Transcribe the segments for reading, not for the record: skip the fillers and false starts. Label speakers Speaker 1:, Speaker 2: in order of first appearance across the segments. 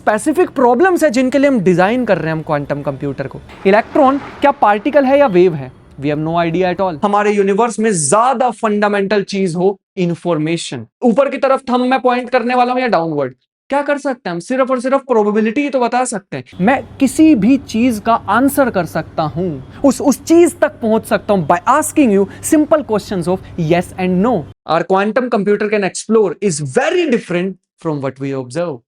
Speaker 1: Specific problems है जिनके लिए हम डिजाइन कर रहे हैं हम क्वांटम कंप्यूटर को। इलेक्ट्रॉन क्या पार्टिकल है या वेव है? We have no idea at all. हमारे यूनिवर्स में ज्यादा फंडामेंटल चीज हो इंफॉर्मेशन। ऊपर की तरफ थंब मैं पॉइंट करने वाला हूं या डाउनवर्ड, क्या कर सकते हैं हम? सिर्फ और सिर्फ प्रोबेबिलिटी ही तो बता सकते हैं। मैं किसी भी चीज का आंसर कर सकता हूं, उस चीज तक पहुंच सकता हूं by asking you simple questions of yes and no. Our quantum computer can explore is very different from what we observe.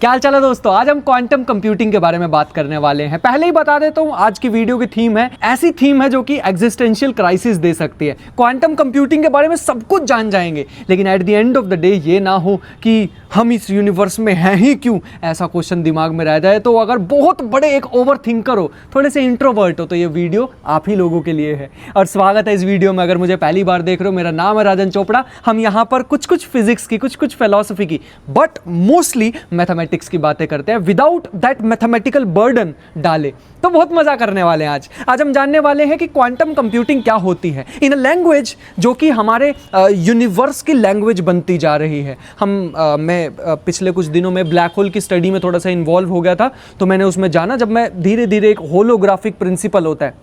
Speaker 1: क्या हाल चाल है दोस्तों? आज हम क्वांटम कंप्यूटिंग के बारे में बात करने वाले हैं। पहले ही बता देता हूं, आज की वीडियो की थीम है, ऐसी थीम है जो कि एग्जिस्टेंशियल क्राइसिस दे सकती है। क्वांटम कंप्यूटिंग के बारे में सब कुछ जान जाएंगे, लेकिन at the end of the day ये ना हो कि हम इस यूनिवर्स में हैं ही क्यों, ऐसा क्वेश्चन दिमाग में रह जाए। तो अगर बहुत बड़े एक ओवर थिंकर हो, थोड़े से इंट्रोवर्ट हो, तो ये वीडियो आप ही लोगों के लिए है। और स्वागत है इस वीडियो में। अगर मुझे पहली बार देख रहे हो, मेरा नाम है राजन चोपड़ा। हम यहाँ पर कुछ फिजिक्स की, कुछ फिलॉसफी की, बट मोस्टली मैथमेटिक्स की बातें करते हैं विदाउट दैट मैथमेटिकल बर्डन डाले। तो बहुत मजा करने वाले हैं आज हम जानने वाले हैं कि क्वांटम कंप्यूटिंग क्या होती है इन अ लैंग्वेज जो कि हमारे यूनिवर्स की लैंग्वेज बनती जा रही है। मैं पिछले कुछ दिनों में ब्लैक होल की स्टडी में थोड़ा सा इन्वॉल्व हो गया था, तो मैंने उसमें जाना, जब मैं धीरे धीरे एक होलोग्राफिक प्रिंसिपल होता है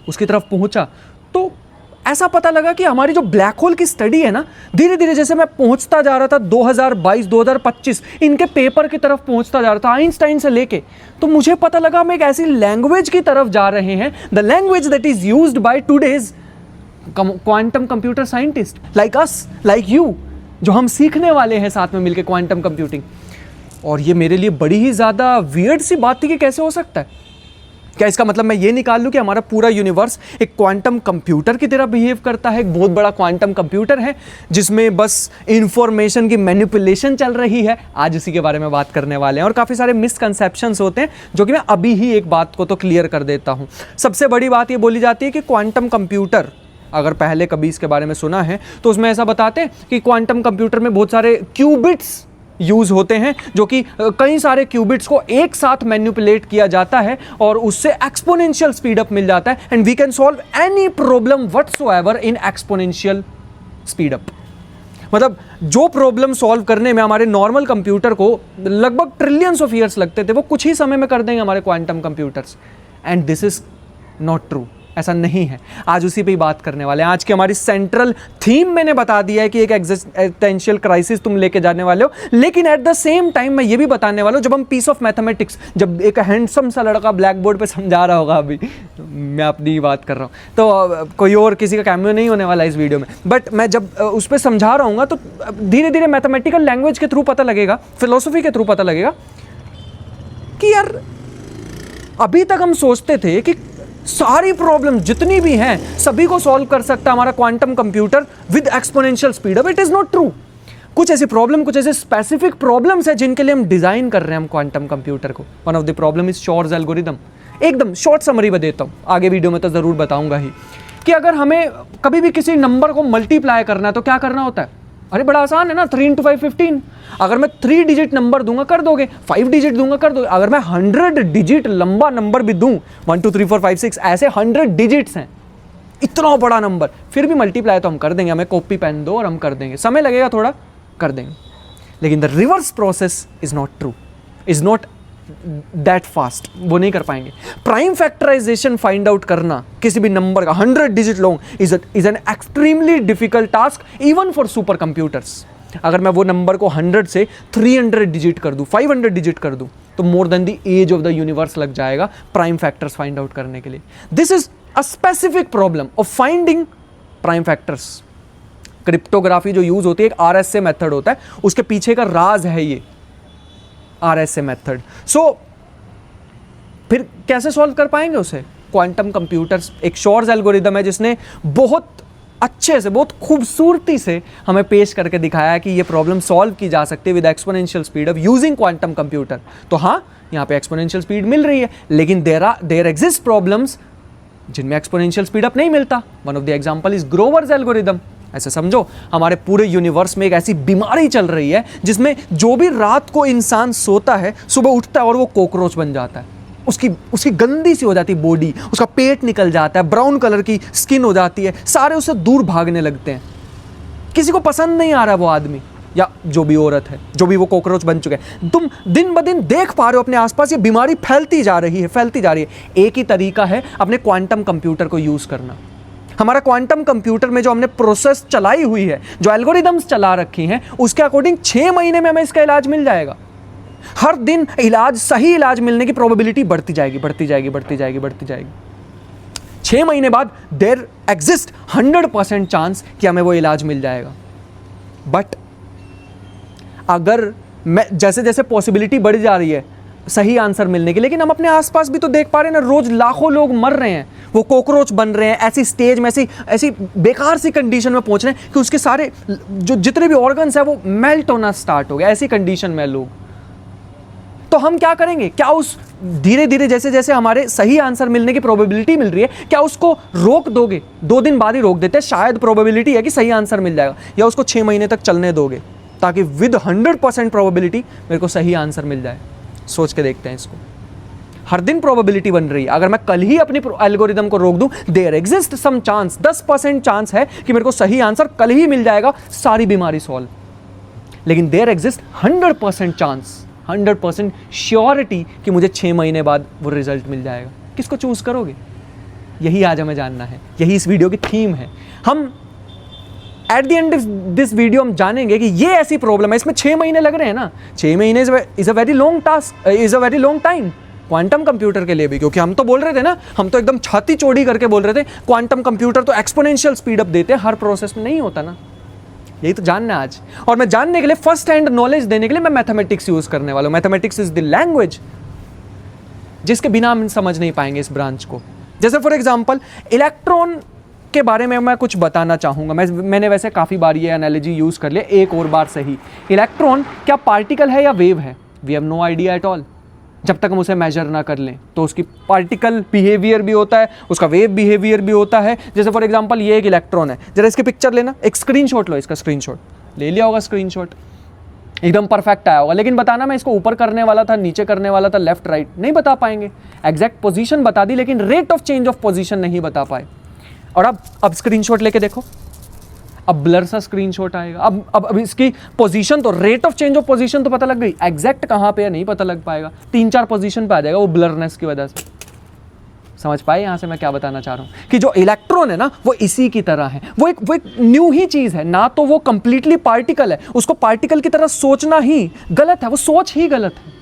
Speaker 1: उसकी तरफ पहुंचा, तो ऐसा पता लगा कि हमारी जो ब्लैक होल की स्टडी है ना, धीरे धीरे जैसे मैं पहुंचता जा रहा था 2022 2025 इनके पेपर की तरफ पहुंचता जा रहा था, आइंस्टाइन से लेके, तो मुझे पता लगा हम एक ऐसी लैंग्वेज की तरफ जा रहे हैं, the language that is used by today's quantum computer scientist like us, like you, जो हम सीखने वाले हैं साथ में मिलकर क्वांटम कंप्यूटिंग। और ये मेरे लिए बड़ी ही ज़्यादा वियर्ड सी बात थी कि कैसे हो सकता है। क्या इसका मतलब मैं ये निकाल लूँ कि हमारा पूरा यूनिवर्स एक क्वांटम कंप्यूटर की तरह बिहेव करता है? एक बहुत बड़ा क्वांटम कंप्यूटर है जिसमें बस इंफॉर्मेशन की मैनिपुलेशन चल रही है। आज इसी के बारे में बात करने वाले हैं। और काफ़ी सारे मिसकंसेप्शंस होते हैं जो कि मैं अभी ही एक बात को तो क्लियर कर देता हूँ। सबसे बड़ी बात ये बोली जाती है कि क्वांटम कंप्यूटर, अगर पहले कभी इसके बारे में सुना है तो उसमें ऐसा बताते हैं कि क्वांटम कंप्यूटर में बहुत सारे क्यूबिट्स यूज होते हैं, जो कि कई सारे क्यूबिट्स को एक साथ मैनिपुलेट किया जाता है और उससे एक्सपोनेंशियल स्पीड अप मिल जाता है, and we can solve any problem whatsoever in exponential speed up. मतलब जो प्रॉब्लम सॉल्व करने में हमारे नॉर्मल कंप्यूटर को लगभग ट्रिलियंस ऑफ ईयर्स लगते थे, वो कुछ ही समय में कर देंगे हमारे quantum computers. And this is not true, ऐसा नहीं है। आज उसी पे ही बात करने वाले हैं। आज की हमारी सेंट्रल थीम मैंने बता दिया है कि एक एग्जिस्टेंशियल क्राइसिस तुम लेके जाने वाले हो, लेकिन एट द सेम टाइम मैं ये भी बताने वाला हूँ, जब हम पीस ऑफ मैथमेटिक्स, जब एक हैंडसम सा लड़का ब्लैक बोर्ड पे समझा रहा होगा, अभी मैं अपनी ही बात कर रहा हूँ, तो कोई और किसी का कैमियो नहीं होने वाला इस वीडियो में, बट मैं जब उस पर समझा रहा हूँ तो धीरे धीरे मैथमेटिकल लैंग्वेज के थ्रू पता लगेगा, फिलोसफी के थ्रू पता लगेगा कि यार अभी तक हम सोचते थे कि सारी प्रॉब्लम जितनी भी हैं सभी को सॉल्व कर सकता है हमारा quantum computer with exponential speed up. It is not true. कुछ ऐसी प्रॉब्लम, कुछ ऐसे स्पेसिफिक प्रॉब्लम्स है जिनके लिए हम डिजाइन कर रहे हैं हम क्वांटम कंप्यूटर को। One of the problem is Shor's algorithm. एकदम शॉर्ट समरी में देता हूं, आगे वीडियो में तो जरूर बताऊंगा ही, कि अगर हमें कभी भी किसी नंबर को मल्टीप्लाई करना है तो क्या करना होता है? अरे बड़ा आसान है ना, 3 × 5 15। अगर मैं 3 डिजिट नंबर दूंगा कर दोगे, 5 डिजिट दूंगा कर दोगे। अगर मैं 100 डिजिट लंबा नंबर भी दूं, 1 2 3 4 5 6 ऐसे 100 डिजिट्स हैं, इतना बड़ा नंबर, फिर भी मल्टीप्लाई तो हम कर देंगे। हमें कॉपी पेन दो और हम कर देंगे। समय लगेगा थोड़ा, कर देंगे, लेकिन the reverse process is not true, is not that fast. वो नहीं कर पाएंगे। प्राइम फैक्टराइजेशन फाइंड आउट करना किसी भी नंबर का 100 digit long is an extremely difficult task even for super computers. अगर मैं वो नंबर को 100 से 300 डिजिट कर दूं, 500 डिजिट कर दूं, तो more than the age of the universe लग जाएगा प्राइम फैक्टर्स फाइंड आउट करने के लिए। This is a specific problem of finding prime factors. Cryptography जो यूज होती है, एक RSA मेथड होता है, उसके पीछे का राज है ये RSA मेथड। सो फिर कैसे सॉल्व कर पाएंगे उसे? क्वांटम कंप्यूटर्स एक शॉर्ट्ज एल्गोरिदम है जिसने बहुत अच्छे से, बहुत खूबसूरती से हमें पेश करके दिखाया है कि ये प्रॉब्लम सॉल्व की जा सकती है with exponential speed of using quantum computer. तो हाँ, यहाँ पे एक्सपोनेंशियल स्पीड मिल रही है, लेकिन देयर एग्जिस्ट प्रॉब्लम्स जिनमें एक्सपोनेंशियल स्पीड अप नहीं मिलता। One of the example is growers algorithm. ऐसे समझो, हमारे पूरे यूनिवर्स में एक ऐसी बीमारी चल रही है जिसमें जो भी रात को इंसान सोता है, सुबह उठता है और वो कॉकरोच बन जाता है। उसकी उसकी गंदी सी हो जाती है बॉडी, उसका पेट निकल जाता है, ब्राउन कलर की स्किन हो जाती है, सारे उससे दूर भागने लगते हैं। किसी को पसंद नहीं आ रहा वो आदमी या जो भी औरत है, जो भी वो कॉकरोच बन चुके हैं। तुम दिन ब दिन देख पा रहे हो अपने आसपास ये बीमारी फैलती जा रही है, फैलती जा रही है। एक ही तरीका है अपने क्वांटम कंप्यूटर को यूज करना। हमारा क्वांटम कंप्यूटर में जो हमने प्रोसेस चलाई हुई है, जो एल्गोरिदम्स चला रखी हैं, उसके अकॉर्डिंग 6 महीने में हमें इसका इलाज मिल जाएगा। हर दिन इलाज, सही इलाज मिलने की प्रोबेबिलिटी बढ़ती जाएगी, बढ़ती जाएगी, बढ़ती जाएगी, बढ़ती जाएगी। 6 महीने बाद देयर एग्जिस्ट 100% चांस कि हमें वो इलाज मिल जाएगा। बट अगर मैं जैसे जैसे पॉसिबिलिटी बढ़ जा रही है सही आंसर मिलने की, लेकिन हम अपने आसपास भी तो देख पा रहे हैं ना, रोज लाखों लोग मर रहे हैं, वो कॉकरोच बन रहे हैं, ऐसी स्टेज में, ऐसी बेकार सी कंडीशन में पहुंच रहे हैं कि उसके सारे जो जितने भी ऑर्गन्स है वो मेल्ट होना स्टार्ट हो गया। ऐसी कंडीशन में लोग, तो हम क्या करेंगे? क्या उस धीरे धीरे जैसे जैसे हमारे सही आंसर मिलने की प्रोबेबिलिटी मिल रही है, क्या उसको रोक दोगे? 2 दिन बाद ही रोक देते हैं, शायद प्रोबेबिलिटी है कि सही आंसर मिल जाएगा, या उसको 6 महीने तक चलने दोगे ताकि विद 100% प्रोबेबिलिटी मेरे को सही आंसर मिल जाए? सोच के देखते हैं इसको। हर दिन प्रोबेबिलिटी बन रही है। अगर मैं कल ही अपनी एल्गोरिदम को रोक दूं, there exist some chance, 10% chance है कि मेरे को सही आंसर कल ही मिल जाएगा, सारी बीमारी सॉल्व। लेकिन देयर एग्जिस्ट 100% चांस, 100% श्योरिटी कि मुझे 6 महीने बाद वो रिजल्ट मिल जाएगा। किसको चूज करोगे? यही आज हमें जानना है, यही इस वीडियो की थीम है। हम at the end this video हम जानेंगे कि ये ऐसी प्रॉब्लम है, इसमें 6 महीने लग रहे हैं ना। 6 महीने is a very long task, is a very long time quantum computer के लिए भी। क्योंकि हम तो बोल रहे थे ना, हम तो एकदम छाती चौड़ी करके बोल रहे थे क्वांटम कंप्यूटर तो एक्सपोनेंशियल स्पीड अप देते हैं, हर प्रोसेस में नहीं होता ना। यही तो जानना है आज। और मैं जानने के लिए, फर्स्ट हैंड नॉलेज देने के लिए मैं मैथमेटिक्स यूज करने वाला हूं। मैथमेटिक्स इज द लैंग्वेज जिसके बिना हम समझ नहीं पाएंगे इस ब्रांच को। जैसे फॉर एग्जांपल इलेक्ट्रॉन के बारे में मैं कुछ बताना चाहूंगा। मैंने वैसे काफी बार ये एनालॉजी यूज कर लिया, एक और बार सही। इलेक्ट्रॉन क्या पार्टिकल है या वेव है? We have no idea at all. जब तक हम उसे मेजर ना कर लें, तो उसकी पार्टिकल बिहेवियर भी होता है, उसका वेव बिहेवियर भी होता है। जैसे फॉर एग्जांपल ये एक इलेक्ट्रॉन है, जरा इसकी पिक्चर लेना, एक स्क्रीनशॉट लो, इसका स्क्रीनशॉट ले लिया होगा, स्क्रीनशॉट एकदम परफेक्ट आया होगा। लेकिन बताना मैं इसको ऊपर करने वाला था, नीचे करने वाला था, लेफ्ट राइट, नहीं बता पाएंगे। एग्जैक्ट पोजीशन बता दी, लेकिन rate of change of position नहीं बता पाए। और अब स्क्रीनशॉट लेके देखो, अब ब्लर सा स्क्रीनशॉट आएगा। अब इसकी पोजीशन, तो rate of change of position तो पता लग गई, एग्जैक्ट कहां पे है नहीं पता लग पाएगा, 3-4 पोजीशन पे आ जाएगा वो ब्लरनेस की वजह से। समझ पाए यहां से मैं क्या बताना चाह रहा हूं? कि जो इलेक्ट्रॉन है ना, वो इसी की तरह है, वो एक न्यू ही चीज है ना। तो वो कंप्लीटली पार्टिकल है, उसको पार्टिकल की तरह सोचना ही गलत है, वो सोच ही गलत है।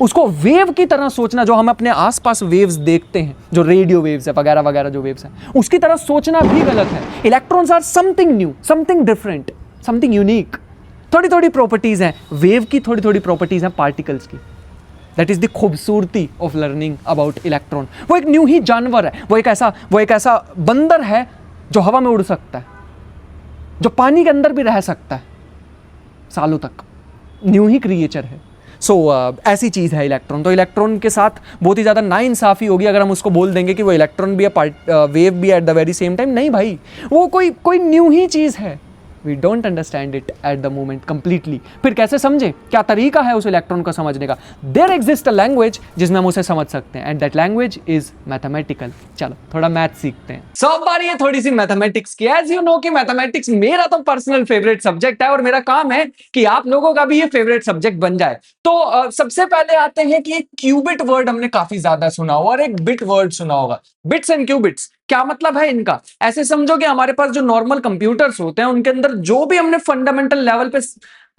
Speaker 1: उसको वेव की तरह सोचना, जो हम अपने आसपास वेव्स देखते हैं, जो रेडियो वेव्स है वगैरह वगैरह जो वेव्स हैं, उसकी तरह सोचना भी गलत है। Electrons are something new, something different, something unique. थोड़ी थोड़ी प्रॉपर्टीज हैं वेव की, थोड़ी थोड़ी प्रॉपर्टीज हैं पार्टिकल्स की। दैट इज द खूबसूरती ऑफ लर्निंग अबाउट इलेक्ट्रॉन। वो एक न्यू ही जानवर है, वो एक ऐसा बंदर है जो हवा में उड़ सकता है, जो पानी के अंदर भी रह सकता है सालों तक। न्यू ही क्रिएचर है। ऐसी चीज़ है इलेक्ट्रॉन। तो इलेक्ट्रॉन के साथ बहुत ही ज़्यादा नाइंसाफ़ी होगी अगर हम उसको बोल देंगे कि वो इलेक्ट्रॉन भी है, वेव भी at the very same time. नहीं भाई, वो कोई न्यू ही चीज़ है। We don't understand it at the moment completely. फिर कैसे समझे? क्या तरीका है उस इलेक्ट्रॉन को समझने का? देयर एग्जिस्ट अ लैंग्वेज जिसमें हम उसे समझ सकते हैं, and that language is mathematical. चलो थोड़ा मैथ सीखते हैं। अब बारी है थोड़ी सी मैथमेटिक्स की। एज यू नो कि मैथमेटिक्स मेरा तो पर्सनल फेवरेट सब्जेक्ट है, और मेरा काम है कि आप लोगों का भी ये फेवरेट सब्जेक्ट बन जाए। तो सबसे पहले आते हैं कि एक क्यूबिट वर्ड हमने काफी ज्यादा सुना होगा और एक बिट वर्ड सुना होगा। बिट्स एंड क्यूबिट्स क्या मतलब है इनका? ऐसे समझो कि हमारे पास जो नॉर्मल कंप्यूटर्स होते हैं उनके अंदर जो भी हमने फंडामेंटल लेवल पे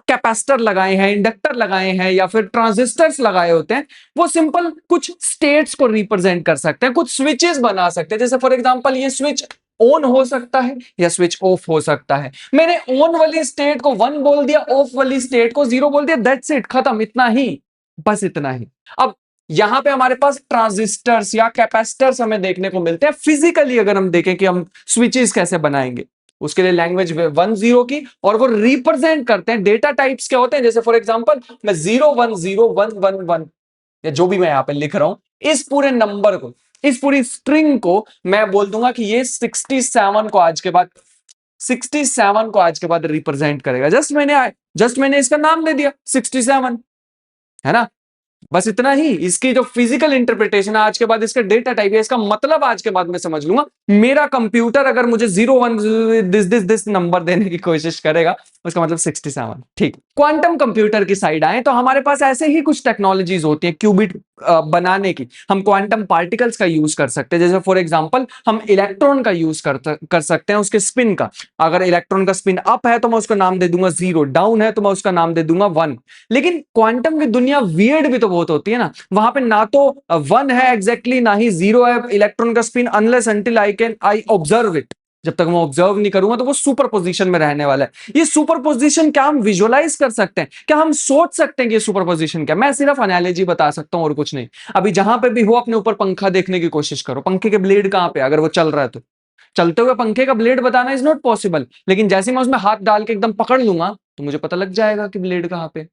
Speaker 1: कैपेसिटर लगाए हैं, इंडक्टर लगाए हैं, या फिर ट्रांजिस्टर्स लगाए होते हैं, वो सिंपल कुछ स्टेट्स को रिप्रेजेंट कर सकते हैं, कुछ स्विचेस बना सकते हैं। जैसे फॉर एग्जांपल ये स्विच ऑन हो सकता है या स्विच ऑफ हो सकता है। मैंने ऑन वाली स्टेट को 1 बोल दिया, ऑफ वाली स्टेट को 0 बोल दिया, दैट्स इट, खत्म, इतना ही, बस इतना ही। अब यहां पे हमारे पास ट्रांजिस्टर्स या कैपेसिटर्स हमें देखने को मिलते हैं फिजिकली। अगर हम देखें कि हम स्विचेस कैसे बनाएंगे, उसके लिए लैंग्वेज 1-0 की, और वो रिप्रेजेंट करते हैं डेटा टाइप्स क्या होते हैं। जैसे फॉर एग्जांपल मैं 0-1-0-1-1-1 या जो भी मैं यहां पे लिख रहा हूं, इस पूरे नंबर को, इस पूरी स्ट्रिंग को मैं बोल दूंगा कि ये 67 को आज के बाद 67 को आज के बाद रिप्रेजेंट करेगा। जस्ट मैंने इसका नाम दे दिया 67, है ना। बस इतना ही। इसकी जो फिजिकल इंटरप्रिटेशन है आज के बाद, इसका डेटा टाइप है, इसका मतलब आज के बाद मैं समझ लूंगा। मेरा कंप्यूटर अगर मुझे 01 दिस नंबर देने की कोशिश करेगा, उसका मतलब 67। ठीक, क्वांटम कंप्यूटर की साइड आए तो हमारे पास ऐसे ही कुछ टेक्नोलॉजीज होती है क्यूबिट बनाने की। हम क्वांटम पार्टिकल्स का यूज कर सकते हैं, जैसे फॉर एग्जांपल हम इलेक्ट्रॉन का यूज कर सकते हैं उसके स्पिन का। अगर इलेक्ट्रॉन का स्पिन अप है तो मैं उसका नाम दे दूंगा 0, डाउन है तो मैं उसका नाम दे दूंगा 1। लेकिन क्वांटम की दुनिया वियर्ड भी तो बहुत होती है ना, वहां पे ना तो 1 है एग्जैक्टली, ना ही 0 है इलेक्ट्रॉन का spin, unless until I observe it. जब तक मैं ऑब्जर्व नहीं करूंगा तो वो सुपर पोजिशन में रहने वाला है। ये सुपर पोजिशन क्या हम विजुअलाइज कर सकते हैं? क्या हम सोच सकते हैं कि ये सुपर पोजिशन क्या? मैं सिर्फ एनालॉजी बता सकता हूं और कुछ नहीं। अभी जहां पे भी हो अपने ऊपर पंखा देखने की कोशिश करो, पंखे के ब्लेड कहां पे, अगर वो चल रहा है तो चलते हुए पंखे का ब्लेड बताना इज नॉट पॉसिबल, लेकिन जैसे मैं उसमें हाथ डाल के एकदम पकड़ लूंगा तो मुझे पता लग जाएगा कि ब्लेड कहां पे।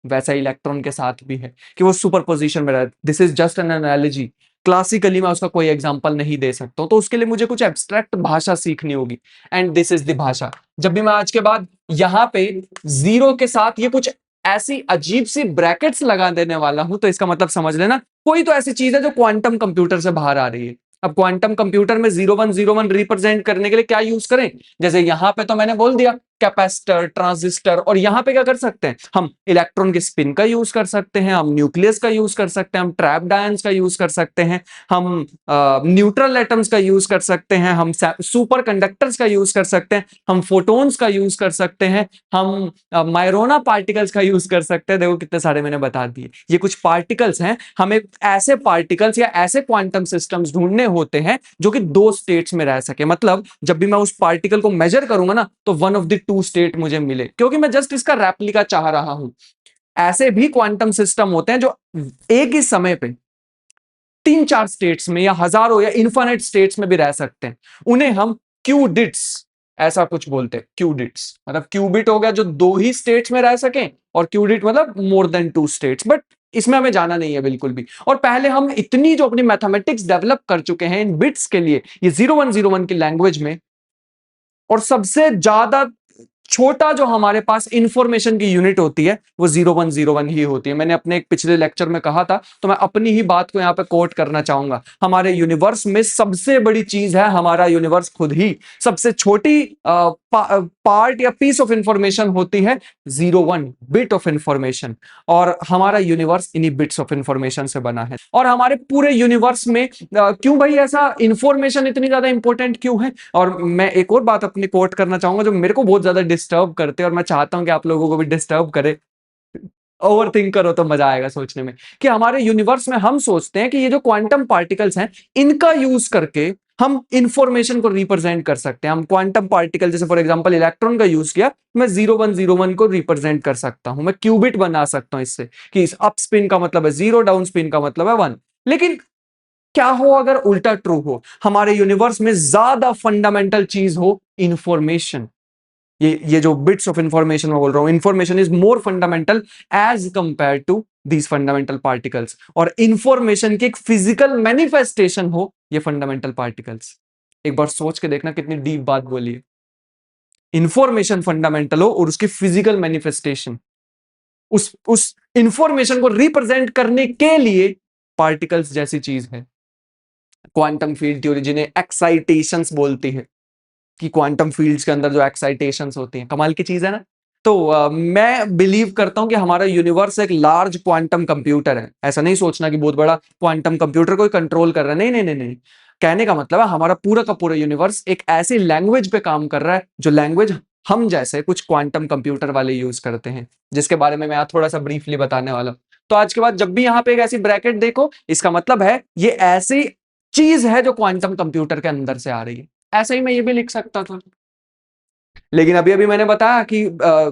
Speaker 1: वैसा इलेक्ट्रॉन के साथ भी है कि वो सुपर पोजिशन में रहता है। This is just an analogy, classically मैं उसका कोई एग्जांपल नहीं दे सकता हूं, तो उसके लिए मुझे कुछ एब्स्ट्रैक्ट भाषा सीखनी होगी, एंड दिस इज द भाषा। जब भी मैं आज के बाद यहां पे 0 के साथ ये कुछ ऐसी अजीब सी ब्रैकेट्स लगा देने वाला हूं, तो इसका मतलब समझ लेना कोई तो ऐसी चीज है जो क्वांटम कंप्यूटर से बाहर आ रही है। अब क्वांटम कंप्यूटर में 0101 रिप्रेजेंट करने के लिए क्या यूज करें? जैसे यहां पे तो मैंने बोल दिया कैपेसिटर, ट्रांजिस्टर, और यहां पे क्या कर सकते हैं हम? इलेक्ट्रॉन के स्पिन का यूज कर सकते हैं, हम न्यूक्लियस का यूज कर सकते हैं, हम ट्रैप्ड आयंस का यूज कर सकते हैं, हम न्यूट्रल एटम्स का यूज कर सकते हैं, हम सुपर कंडक्टर्स का यूज कर सकते हैं, हम फोटोन्स का यूज कर सकते हैं, हम मायरोना पार्टिकल्स का यूज कर सकते हैं। देखो कितने सारे मैंने बता दिए। ये कुछ पार्टिकल्स हैं, हमें ऐसे पार्टिकल्स या ऐसे क्वांटम सिस्टम्स ढूंढने होते हैं जो कि 2 स्टेट्स में रह सके। मतलब जब भी मैं उस पार्टिकल को मेजर करूंगा ना, तो वन ऑफ द 2 स्टेट मुझे मिले, क्योंकि मैं जस्ट इसका रेप्लिका चाह रहा हूं। ऐसे भी क्वांटम सिस्टम होते हैं जो एक ही समय पे 3-4 स्टेट्स में या हजारों या इन्फिनिट स्टेट्स में भी रह सकते हैं। उन्हें हम क्यूडिट्स ऐसा कुछ बोलते हैं। क्यूडिट्स मतलब क्यूबिट हो गया जो 2 ही स्टेट्स में रह सके, और क्यूडिट मतलब मोर देन 2 स्टेट्स। बट इसमें हमें जाना नहीं है बिल्कुल भी। और पहले हम इतनी जो अपनी मैथमेटिक्स डेवलप कर चुके हैं इन बिट्स के लिए, ये 0101 की लैंग्वेज में, और सबसे ज्यादा छोटा जो हमारे पास इंफॉर्मेशन की यूनिट होती है वो 0101 ही होती है। मैंने अपने एक पिछले लेक्चर में कहा था, तो मैं अपनी ही बात को यहां पे कोट करना चाहूंगा। हमारे यूनिवर्स में सबसे बड़ी चीज है हमारा यूनिवर्स खुद ही। सबसे छोटी पार्ट या पीस ऑफ इंफॉर्मेशन होती है 01 बिट ऑफ इंफॉर्मेशन, और हमारा यूनिवर्स इन्हीं बिट्स ऑफ इंफॉर्मेशन से बना है। और हमारे पूरे यूनिवर्स में क्यों भाई ऐसा इंफॉर्मेशन इतनी ज्यादा इंपॉर्टेंट क्यों है? और मैं एक और बात अपनी कोट करना चाहूंगा जो मेरे को बहुत ज्यादा डिस्टर्ब करते हैं, और मैं चाहता हूं कि आप लोगों को भी डिस्टर्ब करे। ओवर थिंक करो तो मजा आएगा सोचने में, कि हमारे यूनिवर्स में हम सोचते हैं कि ये जो क्वांटम पार्टिकल्स हैं इनका यूज करके हम इंफॉर्मेशन को रिप्रेजेंट कर सकते हैं। हम क्वांटम पार्टिकल जैसे फॉर एग्जांपल इलेक्ट्रॉन का यूज किया, मैं 0101 को रिप्रेजेंट कर सकता हूं, मैं क्यूबिट बना सकता हूं इससे, कि इस अप स्पिन का मतलब है 0, डाउन स्पिन का मतलब है 1। लेकिन क्या हो अगर उल्टा ट्रू हो, हमारे यूनिवर्स में ज्यादा फंडामेंटल चीज हो इंफॉर्मेशन। ये जो बिट्स ऑफ इंफॉर्मेशन मैं बोल रहा हूं, information is more fundamental as compare to these fundamental particles. और इंफॉर्मेशन की एक फिजिकल मैनिफेस्टेशन हो ये फंडामेंटल पार्टिकल्स। एक बार सोच के देखना कितनी डीप बात बोली है। इंफॉर्मेशन फंडामेंटल हो और उसकी फिजिकल मैनिफेस्टेशन, उस इंफॉर्मेशन को रिप्रेजेंट करने के लिए पार्टिकल्स जैसी चीज है। क्वांटम फील्ड थ्योरी जिन्हें एक्साइटेशंस बोलती है, कि क्वांटम फील्ड्स के अंदर जो एक्साइटेशंस होती हैं, कमाल की चीज है ना। तो मैं बिलीव करता हूं कि हमारा यूनिवर्स एक लार्ज क्वांटम कंप्यूटर है। ऐसा नहीं सोचना कि बहुत बड़ा क्वांटम कंप्यूटर कोई कंट्रोल कर रहा है, नहीं नहीं नहीं नहीं। कहने का मतलब है हमारा पूरा का पूरा यूनिवर्स एक ऐसी लैंग्वेज पे काम कर रहा है जो लैंग्वेज हम जैसे कुछ क्वांटम कंप्यूटर वाले यूज करते हैं, जिसके बारे में मैं आज थोड़ा सा ब्रीफली बताने वाला हूं। तो आज के बाद जब भी यहां पे एक ऐसी ब्रैकेट देखो, इसका मतलब है ये ऐसी चीज है जो क्वांटम कंप्यूटर के अंदर से आ रही है। ऐसे ही मैं ये भी लिख सकता था, लेकिन अभी अभी मैंने बताया कि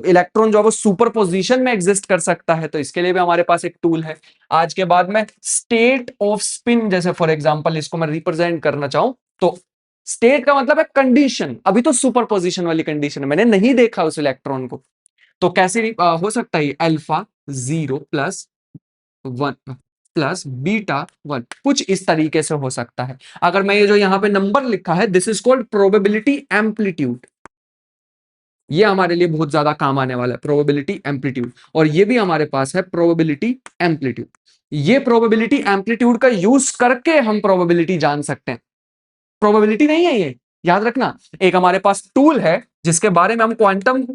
Speaker 1: इलेक्ट्रॉन जो है वो सुपर पोजिशन में एग्जिस्ट कर सकता है, तो इसके लिए भी हमारे पास एक टूल है। आज के बाद में स्टेट ऑफ स्पिन, जैसे फॉर एग्जांपल इसको मैं रिप्रेजेंट करना चाहूं, तो स्टेट का मतलब है कंडीशन। अभी तो सुपर पोजिशन वाली कंडीशन है, मैंने नहीं देखा उस इलेक्ट्रॉन को, तो कैसे हो सकता है अल्फा 0+1 प्लस बीटा 1, कुछ इस तरीके से हो सकता है। अगर मैं ये जो यहां पे नंबर लिखा है, this is called probability amplitude. ये हमारे लिए बहुत ज्यादा काम आने वाला है, प्रोबेबिलिटी एम्पलीट्यूड। और ये भी हमारे पास है प्रोबेबिलिटी एम्पलीट्यूड। ये प्रोबेबिलिटी एम्पलीट्यूड का यूज करके हम प्रोबेबिलिटी जान सकते हैं। प्रोबेबिलिटी नहीं है ये, याद रखना। एक हमारे पास टूल है जिसके बारे में हम क्वांटम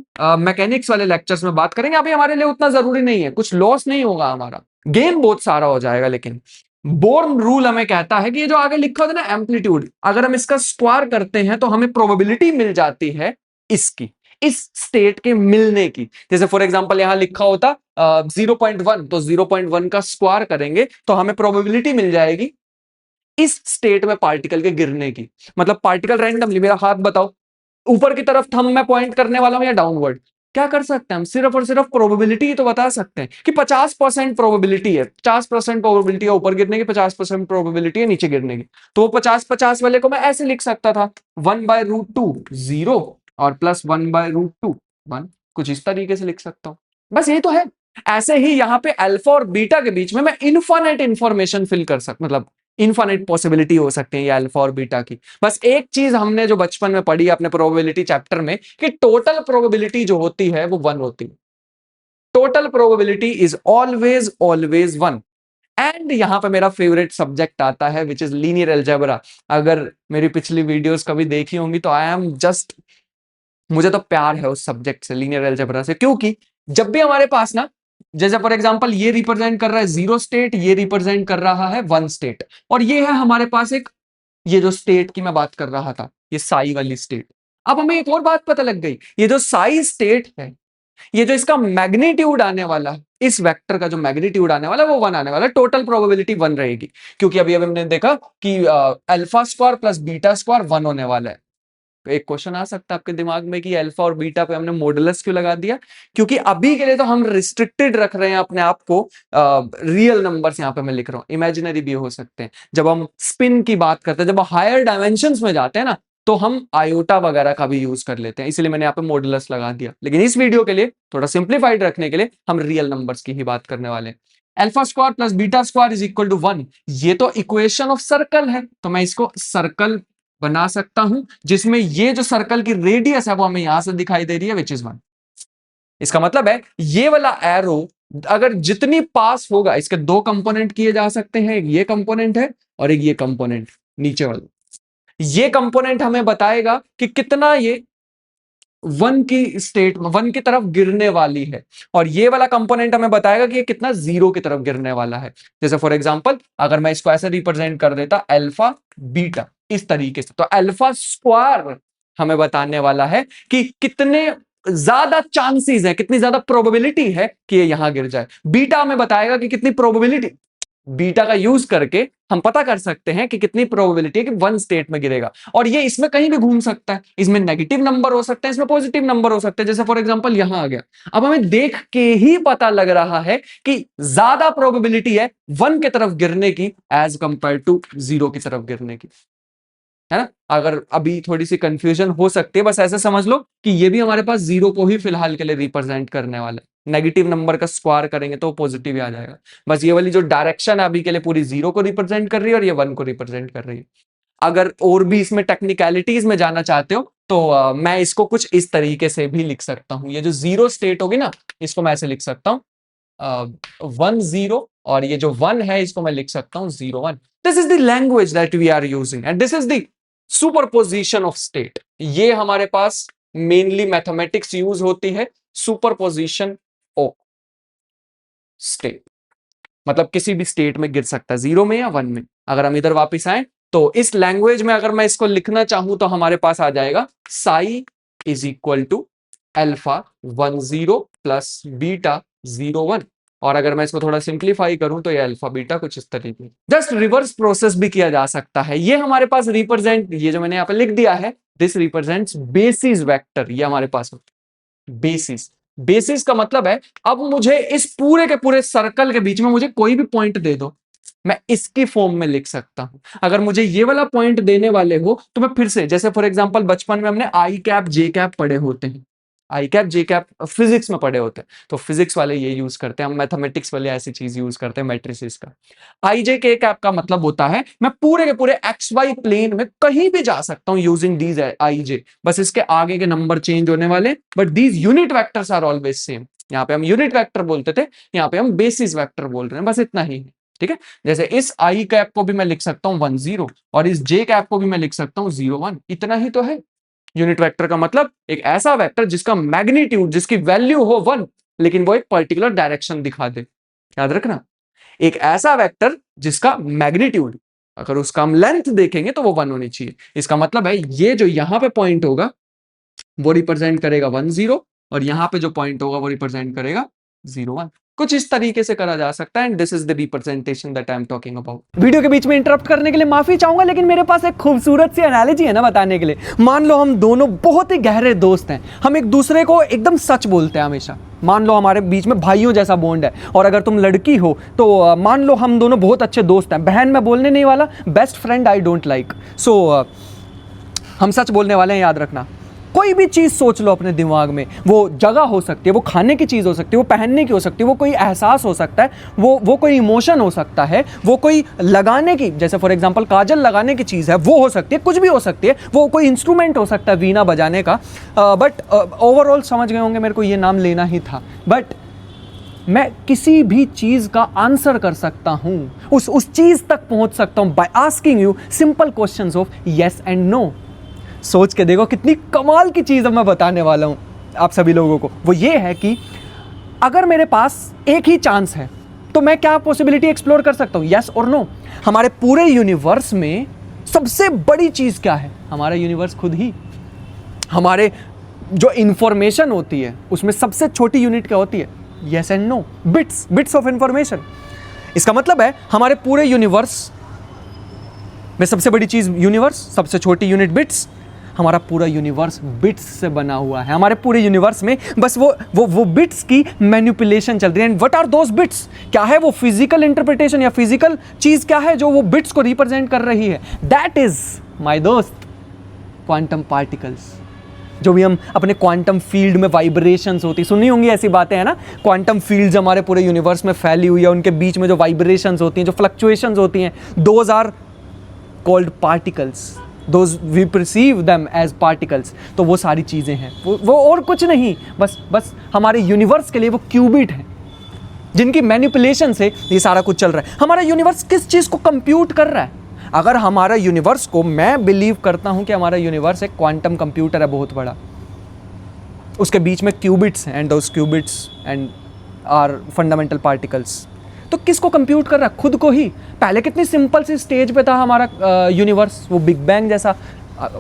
Speaker 1: मैकेनिक्स वाले लेक्चर्स में बात करेंगे, अभी हमारे लिए उतना जरूरी नहीं है, कुछ लॉस नहीं होगा, हमारा गेन बहुत सारा हो जाएगा। लेकिन बोर्न रूल हमें कहता है कि ये जो आगे लिखा होता है ना एम्पलीट्यूड, अगर हम इसका स्क्वायर करते हैं तो हमें प्रोबेबिलिटी मिल जाती है इसकी, इस स्टेट के मिलने की। जैसे फॉर एग्जांपल यहां लिखा होता 0.1, तो 0.1 का स्क्वायर करेंगे तो हमें प्रोबेबिलिटी मिल जाएगी इस स्टेट में पार्टिकल के गिरने की। मतलब पार्टिकल रैंडमली, मेरा हाथ बताओ, ऊपर की तरफ थंब मैं पॉइंट करने वाला हूं या डाउनवर्ड, क्या कर सकते हैं हम? सिर्फ और सिर्फ प्रोबेबिलिटी तो बता सकते हैं कि 50% प्रोबेबिलिटी है, 50% प्रोबेबिलिटी है ऊपर गिरने की, 50% प्रोबेबिलिटी है नीचे गिरने की। तो वो 50-50 वाले को मैं ऐसे लिख सकता था, 1/√2 0 और प्लस 1/√2 1, कुछ इस तरीके से लिख सकता हूं। बस ये तो है। ऐसे ही यहां पे अल्फा और बीटा के बीच में मैं इनफाइनाइट इंफॉर्मेशन फिल कर सकता, मतलब इनफाइनाइट पॉसिबिलिटी हो सकती है ये अल्फा और बीटा की। बस एक चीज हमने जो बचपन में पढ़ी अपने प्रोबेबिलिटी चैप्टर में, कि टोटल प्रोबेबिलिटी जो होती है वो 1 होती है। Total probability is always always 1। And यहां पे मेरा फेवरेट सब्जेक्ट आता है विच इज लीनियर अलजेब्रा। अगर मेरी पिछली वीडियोस कभी देखी होंगी तो आई एम जस्ट, मुझे तो प्यार है उस सब्जेक्ट से, लीनियर अलजेब्रा से, क्योंकि जब भी हमारे पास ना, जैसे फॉर एग्जांपल ये रिप्रेजेंट कर रहा है 0 स्टेट, ये रिप्रेजेंट कर रहा है 1 स्टेट, और ये है हमारे पास एक, ये जो स्टेट की मैं बात कर रहा था, ये साई वाली स्टेट। अब हमें एक और बात पता लग गई, ये जो साई स्टेट है, ये जो इसका मैग्नीट्यूड आने वाला है, इस वेक्टर का जो मैग्नीट्यूड आने वाला है वो 1 आने वाला है, टोटल प्रोबेबिलिटी 1 रहेगी। क्योंकि अभी हमने देखा कि alpha square plus beta square 1 होने वाला है। तो एक क्वेश्चन आ सकता है आपके दिमाग में कि अल्फा और बीटा पे हमने मॉडुलस क्यों लगा दिया? क्योंकि अभी के लिए तो हम रिस्ट्रिक्टेड रख रहे हैं अपने आप को, रियल नंबर्स यहाँ पे मैं लिख रहा हूँ, इमेजिनरी भी हो सकते हैं। जब हम स्पिन की बात करते हैं, जब हायर डायमेंशंस में जाते हैं ना, तो हम आयोटा वगैरह का भी यूज कर लेते हैं, इसलिए मैंने यहाँ पे मॉडुलस लगा दिया। लेकिन इस वीडियो के लिए थोड़ा सिंप्लीफाइड रखने के लिए हम रियल नंबर्स की ही बात करने वाले हैं। Alpha square plus beta square is equal to 1, ये तो इक्वेशन ऑफ सर्कल है, तो मैं इसको सर्कल बना सकता हूं जिसमें ये जो सर्कल की रेडियस है वो हमें यहां से दिखाई दे रही है विच इज 1। इसका मतलब है ये वाला एरो अगर जितनी पास होगा, इसके दो कंपोनेंट किए जा सकते हैं, एक ये कंपोनेंट है और एक ये कंपोनेंट नीचे वाला। ये कंपोनेंट हमें बताएगा कि कितना ये 1 की स्टेट में 1 की तरफ गिरने वाली है, और ये वाला कंपोनेंट हमें बताएगा कि ये कितना 0 की तरफ गिरने वाला है। जैसे फॉर एग्जांपल अगर मैं इसको ऐसे रिप्रेजेंट कर देता अल्फा बीटा इस तरीके से, तो अल्फा स्क्वायर हमें बताने वाला है कि कितने ज्यादा चांसेस है, कितनी ज्यादा प्रोबेबिलिटी है कि ये यहां गिर जाए। बीटा हमें बताएगा कि कितनी प्रोबेबिलिटी, बीटा का यूज करके हम पता कर सकते हैं कि कितनी प्रोबेबिलिटी है कि 1 स्टेट में गिरेगा। और ये इसमें कहीं भी घूम सकता है, इसमें नेगेटिव नंबर हो सकते हैं, इसमें पॉजिटिव नंबर हो सकते हैं। जैसे फॉर एग्जांपल यहां आ गया, अब हमें देख के ही पता लग रहा है कि ज्यादा प्रोबेबिलिटी है 1 की तरफ गिरने की एज कंपेयर टू 0 की तरफ गिरने की, है ना। अगर अभी थोड़ी सी कंफ्यूजन हो सकती है, बस ऐसे समझ लो कि ये भी हमारे पास 0 को ही फिलहाल के लिए रिप्रेजेंट करने वाला है। नेगेटिव नंबर का स्क्वायर करेंगे तो पॉजिटिव ही आ जाएगा। बस ये वाली जो डायरेक्शन है अभी के लिए पूरी 0 को रिप्रेजेंट कर रही है और ये 1 को रिप्रेजेंट कर रही है। अगर और भी इसमें टेक्निकलिटीज में जाना चाहते हो तो मैं इसको कुछ इस तरीके से भी लिख सकता हूं। ये जो 0 स्टेट होगी ना, इसको मैं ऐसे लिख सकता हूं 1 0, और ये जो 1 है इसको मैं लिख सकता हूं 0 1। This is the language that we are using and this is the superposition of state. ये हमारे पास मेनली मैथमेटिक्स यूज होती है, सुपरपोजिशन ऑफ स्टेट। मतलब किसी भी स्टेट में गिर सकता है, 0 में या 1 में। अगर हम इधर वापस आए तो इस लैंग्वेज में अगर मैं इसको लिखना चाहूं तो हमारे पास आ जाएगा psi is equal to alpha 1 0 plus beta 0 1। और अगर मैं इसको थोड़ा सिंप्लीफाई करूं तो ये अल्फा बीटा कुछ इस तरीके, जस्ट रिवर्स प्रोसेस भी किया जा सकता है। ये हमारे पास रिप्रेजेंट, ये जो मैंने यहां पे लिख दिया है, दिस रिप्रेजेंट्स बेसिस वेक्टर। ये हमारे पास बेसिस, बेसिस का मतलब है अब मुझे इस पूरे के पूरे सर्कल के बीच में मुझे कोई भी पॉइंट दे दो, मैं इसकी फॉर्म में लिख सकता हूं। अगर मुझे ये वाला पॉइंट देने वाले हो तो मैं फिर से, जैसे फॉर एग्जांपल बचपन में हमने आई कैप जे कैप पढ़े होते हैं, आई कैप जे कैप फिजिक्स में पढ़े होते हैं, तो फिजिक्स वाले ये यूज करते हैं, हम मैथमेटिक्स वाले ऐसी चीज यूज करते हैं मैट्रिसेस का। आई जे के कैप का मतलब होता है मैं पूरे के पूरे एक्स वाई प्लेन में कहीं भी जा सकता हूं यूजिंग दीज आई जे, बस इसके आगे के नंबर चेंज होने वाले, but these unit vectors are always same. यहाँ पे हम यूनिट वेक्टर बोलते थे, यहाँ पे हम बेसिस वेक्टर बोल रहे हैं, बस इतना ही है। ठीक है, जैसे इस आई कैप को भी मैं लिख सकता हूं 1 0 और इस जे कैप को भी मैं लिख सकता हूं 0 1, इतना ही तो है। यूनिट वेक्टर का मतलब एक ऐसा वेक्टर जिसका मैग्नीट्यूड, जिसकी वैल्यू हो 1 लेकिन वो एक पर्टिकुलर डायरेक्शन दिखा दे। याद रखना, एक ऐसा वेक्टर जिसका मैग्नीट्यूड, अगर उसका हम लेंथ देखेंगे तो वो 1 होनी चाहिए। इसका मतलब है ये जो यहां पे पॉइंट होगा वो रिप्रेजेंट करेगा 1 0 और यहां पे जो पॉइंट होगा वो रिप्रेजेंट करेगा 0 1। कुछ इस तरीके से करा जा सकता है and this is the representation that I am talking about. Video के बीच में इंटरप्ट करने के लिए माफी चाहूंगा, लेकिन मेरे पास एक खूबसूरत सी एनालॉजी है ना बताने के लिए। मान लो हम दोनों बहुत ही गहरे दोस्त हैं, हम एक दूसरे को एकदम सच बोलते हैं हमेशा। मान लो हमारे बीच में भाइयों जैसा बॉन्ड है, और अगर तुम लड़की हो तो मान लो हम दोनों बहुत अच्छे दोस्त हैं। बहन मैं बोलने नहीं वाला, best friend I don't like, so हम सच बोलने वाले हैं, याद रखना। कोई भी चीज़ सोच लो अपने दिमाग में, वो जगह हो सकती है, वो खाने की चीज़ हो सकती है, वो पहनने की हो सकती है, वो कोई एहसास हो सकता है, वो कोई इमोशन हो सकता है, वो कोई लगाने की, जैसे फॉर एग्जांपल काजल लगाने की चीज़ है, वो हो सकती है, कुछ भी हो सकती है, वो कोई इंस्ट्रूमेंट हो सकता है वीणा बजाने का। बट ओवरऑल समझ गए होंगे मेरे को ये नाम लेना ही था। बट मैं किसी भी चीज़ का आंसर कर सकता हूँ, उस चीज़ तक पहुँच सकता हूँ by asking you simple questions of yes and no. सोच के देखो कितनी कमाल की चीज़ मैं बताने वाला हूँ आप सभी लोगों को। वो ये है कि अगर मेरे पास एक ही चांस है तो मैं क्या पॉसिबिलिटी एक्सप्लोर कर सकता हूँ, यस और नो। हमारे पूरे यूनिवर्स में सबसे बड़ी चीज़ क्या है? हमारा यूनिवर्स खुद ही। हमारे जो इंफॉर्मेशन होती है उसमें सबसे छोटी यूनिट क्या होती है? Yes and no, bits of information. इसका मतलब है हमारे पूरे यूनिवर्स में सबसे बड़ी चीज़ यूनिवर्स, सबसे छोटी यूनिट बिट्स। हमारा पूरा यूनिवर्स बिट्स से बना हुआ है। हमारे पूरे यूनिवर्स में बस वो बिट्स की मैनिपुलेशन चल रही है। And what are those bits? क्या है वो? फिजिकल इंटरप्रिटेशन या फिजिकल चीज़ क्या है जो वो बिट्स को रिप्रेजेंट कर रही है? दैट इज माय दोस्त क्वांटम पार्टिकल्स। जो भी हम अपने क्वांटम फील्ड में वाइब्रेशंस होती, सुनी होंगी ऐसी बातें, है ना। क्वांटम फील्ड्स हमारे पूरे यूनिवर्स में फैली हुई है, उनके बीच में जो वाइब्रेशंस होती हैं, जो फ्लक्चुएशंस होती हैं, those are called particles. Those we perceive them as particles। तो वो सारी चीज़ें हैं, वो और कुछ नहीं, बस हमारे यूनिवर्स के लिए वो क्यूबिट हैं जिनकी मैनिपुलेशन से ये सारा कुछ चल रहा है। हमारा यूनिवर्स किस चीज़ को कंप्यूट कर रहा है? अगर हमारा यूनिवर्स को, मैं बिलीव करता हूँ कि हमारा यूनिवर्स एक क्वांटम कंप्यूटर है बहुत बड़ा, उसके बीच में क्यूबिट्स हैं and those qubits and are fundamental particles. तो किसको कंप्यूट कर रहा है? खुद को ही। पहले कितनी सिंपल सी स्टेज पे था हमारा यूनिवर्स, वो बिग बैंग जैसा।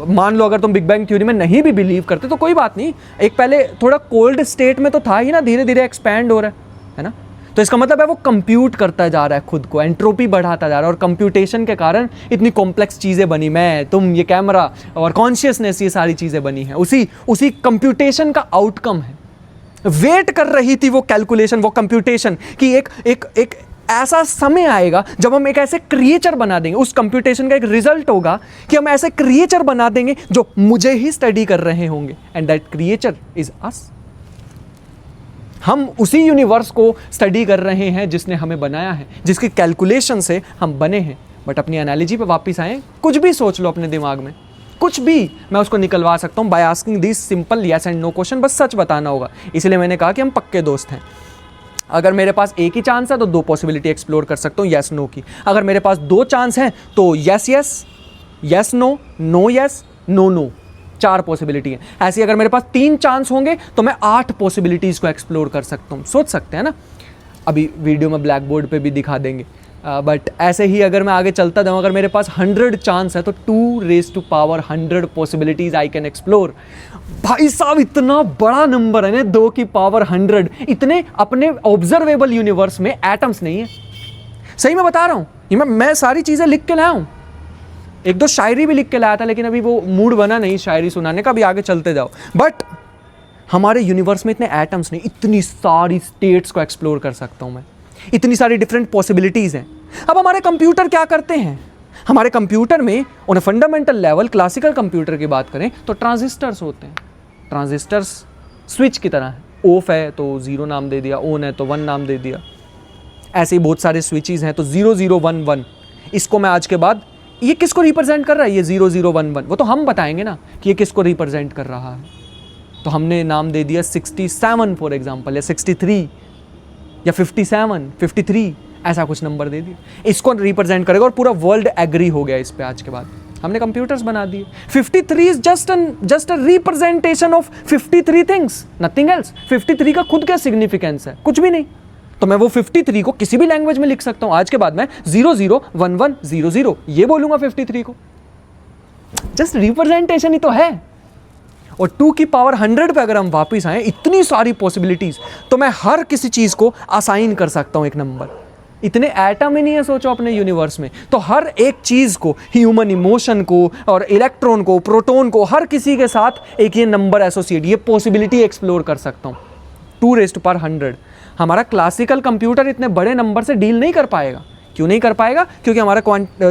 Speaker 1: मान लो अगर तुम बिग बैंग थ्योरी में नहीं भी बिलीव करते तो कोई बात नहीं, एक पहले थोड़ा कोल्ड स्टेट में तो था ही ना, धीरे धीरे एक्सपैंड हो रहा है ना। तो इसका मतलब है वो कंप्यूट करता जा रहा है खुद को, एंट्रोपी बढ़ाता जा रहा है, और कंप्यूटेशन के कारण इतनी कॉम्प्लेक्स चीज़ें बनी, मैं, तुम, ये कैमरा और कॉन्शियसनेस, ये सारी चीज़ें बनी हैं उसी कंप्यूटेशन का आउटकम है। वेट कर रही थी वो कैलकुलेशन, वो कंप्यूटेशन कि एक ऐसा समय आएगा जब हम एक ऐसे क्रिएचर बना देंगे। उस कंप्यूटेशन का एक रिजल्ट होगा कि हम ऐसे क्रिएचर बना देंगे जो मुझे ही स्टडी कर रहे होंगे, एंड दैट क्रिएचर इज अस। हम उसी यूनिवर्स को स्टडी कर रहे हैं जिसने हमें बनाया है, जिसकी कैलकुलेशन से हम बने हैं। बट अपनी एनालॉजी पे वापस आए, कुछ भी सोच लो अपने दिमाग में, कुछ भी, मैं उसको निकलवा सकता हूँ by asking this simple yes and no question. बस सच बताना होगा। इसलिए मैंने कहा कि हम पक्के दोस्त हैं। अगर मेरे पास एक ही चांस है तो दो पॉसिबिलिटी एक्सप्लोर कर सकता हूँ, यस नो की। अगर मेरे पास दो चांस हैं तो yes yes, yes no, no yes, no no, 4 possibility है। ऐसी अगर मेरे पास 3 चांस होंगे तो मैं 8 पॉसिबिलिटीज़ को एक्सप्लोर कर सकता हूँ। सोच सकते हैं ना, अभी वीडियो में ब्लैक बोर्ड पे भी दिखा देंगे। बट ऐसे ही अगर मैं आगे चलता जाऊँ, अगर मेरे पास 100 चांस है तो 2 raised to power 100 possibilities I can explore. भाई साहब, इतना बड़ा नंबर है ना, 2 की पावर 100। इतने अपने ऑब्जर्वेबल यूनिवर्स में एटम्स नहीं है। सही मैं बता रहा हूँ, ये मैं सारी चीज़ें लिख के लाया हूँ। 1-2 शायरी भी लिख के लाया था, लेकिन अभी वो मूड बना नहीं शायरी सुनाने का, अभी आगे चलते जाओ। बट हमारे यूनिवर्स में इतने एटम्स नहीं, इतनी सारी स्टेट्स को एक्सप्लोर कर सकता हूँ मैं, इतनी सारी डिफरेंट पॉसिबिलिटीज़ हैं। अब हमारे कंप्यूटर क्या करते हैं? हमारे कंप्यूटर में on fundamental level, classical computer की बात करें तो ट्रांजिस्टर्स होते हैं। ट्रांजिस्टर्स स्विच की तरह है, ऑफ है तो 0 नाम दे दिया, ऑन है तो 1 नाम दे दिया। ऐसे ही बहुत सारे स्विचेस हैं, तो 0 0 1 1, इसको मैं आज के बाद, ये किसको रिप्रेजेंट कर रहा है? ये 0 0 1 1, वो तो हम बताएंगे ना कि ये किसको रिप्रेजेंट कर रहा है। तो हमने नाम दे दिया 67 फॉर एग्जाम्पल, या 63 या 57, 53, ऐसा कुछ नंबर दे दिया, इसको रिप्रेजेंट करेगा और पूरा वर्ल्ड एग्री हो गया इस पे। आज के बाद हमने कंप्यूटर्स बना दिए। 53 is just a representation of 53 things, nothing else. 53 का खुद क्या सिग्निफिकेंस है? कुछ भी नहीं। तो मैं वो 53 को किसी भी लैंग्वेज में लिख सकता हूं। आज के बाद मैं 001100 ये बोलूंगा 53 को, जस्ट रिप्रेजेंटेशन ही तो है। और 2 की पावर 100 पे अगर हम वापस आए, इतनी सारी पॉसिबिलिटीज, तो मैं हर किसी चीज को असाइन कर सकता हूं एक नंबर। इतने एटम ही नहीं है सोचो अपने यूनिवर्स में, तो हर एक चीज को, ह्यूमन इमोशन को और इलेक्ट्रॉन को, प्रोटॉन को, हर किसी के साथ एक ये नंबर एसोसिएट, ये पॉसिबिलिटी एक्सप्लोर कर सकता हूं। 2 100। हमारा क्लासिकल कंप्यूटर इतने बड़े नंबर से डील नहीं कर पाएगा। क्यों नहीं कर पाएगा? क्योंकि हमारा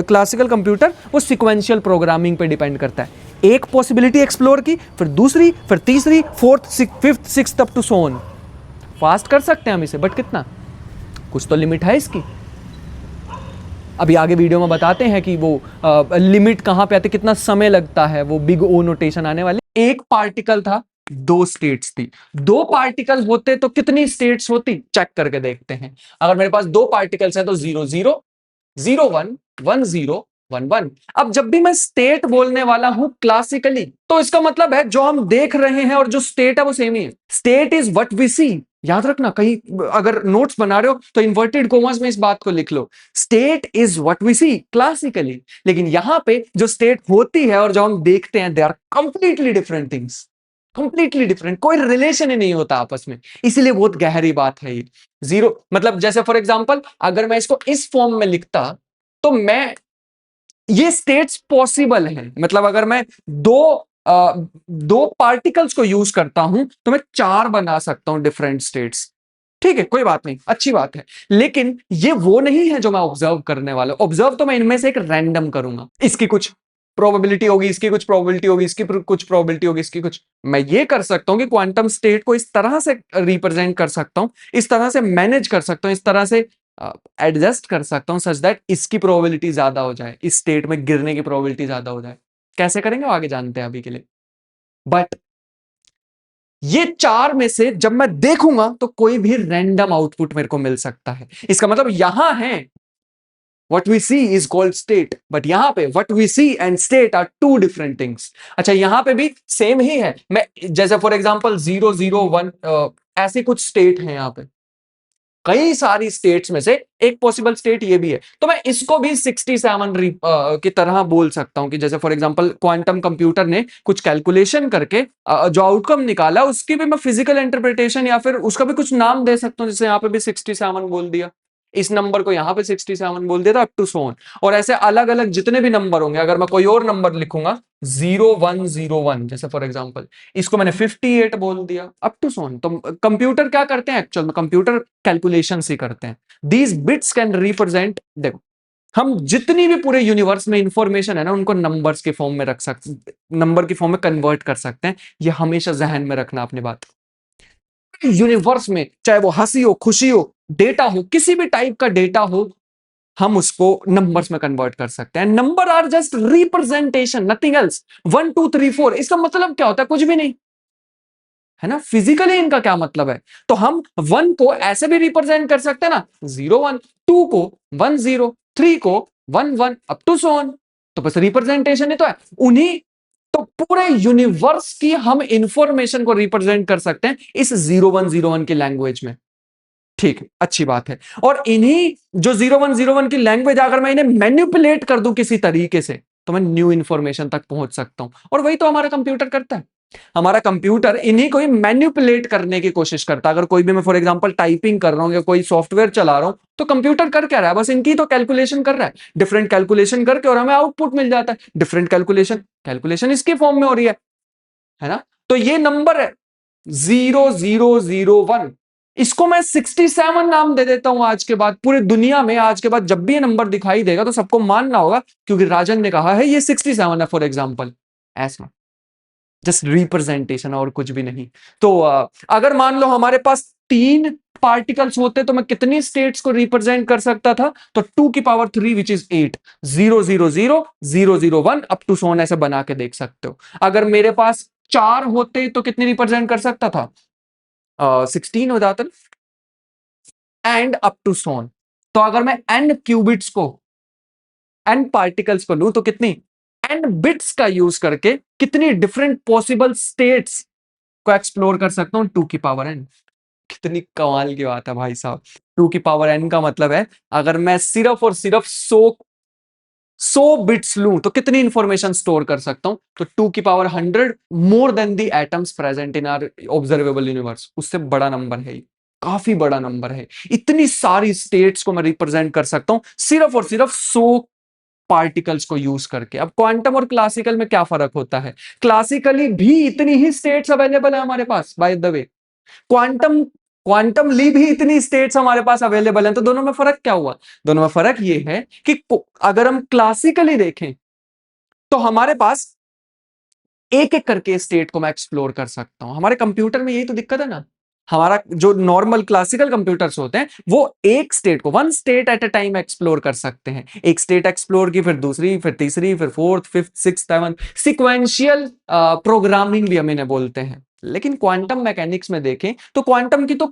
Speaker 1: क्लासिकल कंप्यूटर वो सिक्वेंशियल प्रोग्रामिंग पे डिपेंड करता है। एक पॉसिबिलिटी एक्सप्लोर की, फिर दूसरी, फिर तीसरी, fourth, fifth, sixth, up to so on. Fast कर सकते हैं हम इसे, बट कितना? कुछ तो लिमिट है इसकी। अभी आगे वीडियो में बताते हैं कि वो लिमिट कहां पे आती, कितना समय लगता है, वो बिग ओ नोटेशन आने वाली। एक पार्टिकल था, 2 स्टेट्स थी। 2 पार्टिकल होते तो कितनी स्टेट्स होती? चेक करके देखते हैं। अगर मेरे पास 2 पार्टिकल्स हैं तो 0 0 0 1 1 0 1 1। अब जब भी मैं स्टेट बोलने वाला हूं क्लासिकली, तो इसका मतलब है जो हम देख रहे हैं और जो स्टेट है वो सेम ही है। स्टेट इज व्हाट वी सी। याद रखना, कहीं अगर नोट्स बना रहे हो तो इन्वर्टेड कोमास में इस बात को लिख लो, state is what we see classically. लेकिन यहां पे जो स्टेट होती है और जो हम देखते हैं, they are completely different things, completely different. कोई रिलेशन ही नहीं होता आपस में। इसीलिए बहुत गहरी बात है ये। जीरो मतलब, जैसे फॉर एग्जांपल अगर मैं इसको इस फॉर्म में लिखता, तो मैं, ये स्टेट्स पॉसिबल हैं। मतलब अगर मैं दो पार्टिकल्स को यूज करता हूं तो मैं 4 बना सकता हूं डिफरेंट स्टेट्स। ठीक है, कोई बात नहीं, अच्छी बात है। लेकिन ये वो नहीं है जो मैं ऑब्जर्व करने वाला हूं। ऑब्जर्व तो मैं इनमें से एक रैंडम करूंगा। इसकी कुछ प्रोबेबिलिटी होगी, इसकी कुछ प्रोबेबिलिटी होगी, इसकी कुछ प्रोबेबिलिटी होगी, इसकी कुछ। मैं ये कर सकता हूं कि क्वांटम स्टेट को इस तरह से रिप्रेजेंट कर सकता हूं, इस तरह से मैनेज कर सकता हूं, इस तरह से एडजस्ट कर सकता हूं, सच दैट इसकी प्रोबेबिलिटी ज्यादा हो जाए, इस स्टेट में गिरने की प्रोबेबिलिटी ज्यादा हो जाए। कैसे करेंगे वो आगे जानते हैं अभी के लिए। बट ये 4 में से जब मैं देखूंगा तो कोई भी रैंडम आउटपुट मेरे को मिल सकता है। इसका मतलब यहां है what we see is called state, but यहां पे what we see and state are two different things। अच्छा, यहां पे भी सेम ही है। मैं जैसे फॉर एग्जांपल 0 0 1 ऐसे कुछ स्टेट हैं यहां पे, कई सारी स्टेट्स में से एक पॉसिबल स्टेट ये भी है। तो मैं इसको भी 67 की तरह बोल सकता हूं कि जैसे फॉर एग्जांपल क्वांटम कंप्यूटर ने कुछ कैलकुलेशन करके जो आउटकम निकाला, उसकी भी मैं फिजिकल इंटरप्रिटेशन या फिर उसका भी कुछ नाम दे सकता हूं। जैसे यहां पे भी 67 बोल दिया, इस नंबर को यहां पे 67 बोल दिया था, अप टू सो ऑन। और ऐसे अलग अलग जितने भी नंबर होंगे, अगर मैं कोई और नंबर लिखूंगा 0101, जैसे फॉर एग्जांपल इसको मैंने 58 बोल दिया, अप टू सो ऑन। तो कंप्यूटर क्या करते हैं एक्चुअल में? कंप्यूटर कैलकुलेशन ही करते हैं। दीज बिट्स कैन रिप्रेजेंट, देखो हम जितनी भी पूरे यूनिवर्स में इंफॉर्मेशन है ना, उनको नंबर्स के फॉर्म में रख सकते, नंबर की फॉर्म में कन्वर्ट कर सकते हैं। ये हमेशा जहन में रखना अपनी बात। यूनिवर्स में चाहे वो हंसी हो, खुशी हो, डेटा हो, किसी भी टाइप का डेटा हो, हम उसको नंबर्स में कन्वर्ट कर सकते हैं। Number are just representation, nothing else. 1 2 3 4, इसका मतलब क्या होता है? कुछ भी नहीं, है ना। फिजिकली इनका क्या मतलब है? तो हम 1 को ऐसे भी रिप्रेजेंट कर सकते हैं ना, 0 1, 2 को 1 0, 3 को 1 1, अप टू सो ऑन। तो बस रिप्रेजेंटेशन ही तो है उन्हीं। तो पूरे यूनिवर्स की हम इंफॉर्मेशन को रिप्रेजेंट कर सकते हैं इस 0101 की लैंग्वेज में। ठीक है, अच्छी बात है। और इन्हीं जो 0101 की लैंग्वेज, अगर मैं इन्हें मैनिपुलेट कर दूं किसी तरीके से, तो मैं न्यू इंफॉर्मेशन तक पहुंच सकता हूं। और वही तो हमारा कंप्यूटर करता है। हमारा कंप्यूटर इन्हीं को ही मैनिपुलेट करने की कोशिश करता है। अगर कोई भी, मैं फॉर एग्जांपल टाइपिंग कर रहा हूं या कोई सॉफ्टवेयर चला रहा हूं, तो कंप्यूटर कर क्या रहा है? बस इनकी तो कैलकुलेशन कर रहा है, डिफरेंट कैलकुलेशन करके, और हमें आउटपुट मिल जाता है। डिफरेंट कैलकुलेशन, कैलकुलेशन इसके फॉर्म में हो रही है ना। तो ये नंबर है 0001, इसको मैं 67 नाम दे देता हूं। आज के बाद पूरी दुनिया में, आज के बाद जब भी ये नंबर दिखाई देगा तो सबको मानना होगा, क्योंकि राजन ने कहा है ये 67 है, फॉर एग्जांपल। ऐसा जस्ट रिप्रेजेंटेशन और कुछ भी नहीं। तो अगर मान लो हमारे पास 3 पार्टिकल्स होते तो मैं कितनी स्टेट्स को रिप्रेजेंट कर सकता था? तो 2 की power 3 which is 8, 0 0 0 0 0 1 up to सोन, ऐसे बना के देख सकते हो। अगर मेरे पास 4 होते तो कितनी रिप्रेजेंट कर सकता था? 16 हो जाता, एंड अप टू सोन। तो अगर मैं n क्यूबिट्स को, n पार्टिकल्स को लूं तो कितनी n बिट्स का यूज करके कितनी डिफरेंट पॉसिबल स्टेट्स को एक्सप्लोर कर सकता हूं, 2 की पावर n। कितनी कमाल की बात है भाई साहब। 2 की पावर n का मतलब है अगर मैं सिर्फ और सिर्फ 100 बिट्स लूं तो कितनी इंफॉर्मेशन स्टोर कर सकता हूं, तो 2 की power 100 more than the atoms present in our observable universe. उससे बड़ा नंबर है, काफी बड़ा नंबर है। इतनी सारी स्टेट्स को मैं रिप्रेजेंट कर सकता हूं सिर्फ और सिर्फ 100 पार्टिकल्स को यूज करके। अब क्वांटम और क्लासिकल में क्या फर्क होता है? क्लासिकली भी इतनी ही स्टेट्स अवेलेबल है हमारे पास, बाय द वे। क्वांटम क्वांटमली भी इतनी स्टेट्स हमारे पास अवेलेबल हैं। तो दोनों में फर्क क्या हुआ? दोनों में फर्क ये है कि अगर हम क्लासिकली देखें तो हमारे पास एक एक करके स्टेट को मैं एक्सप्लोर कर सकता हूं। हमारे कंप्यूटर में यही तो दिक्कत है ना। हमारा जो नॉर्मल क्लासिकल कंप्यूटर्स होते हैं वो एक स्टेट को, one state at a time explore कर सकते हैं। एक स्टेट एक्सप्लोर की, फिर दूसरी, फिर तीसरी, फिर fourth, fifth, sixth, seventh. Sequential programming भी हम इन्हें बोलते हैं। लेकिन क्वांटम मैकेनिक्स में देखें तो क्वांटम की तो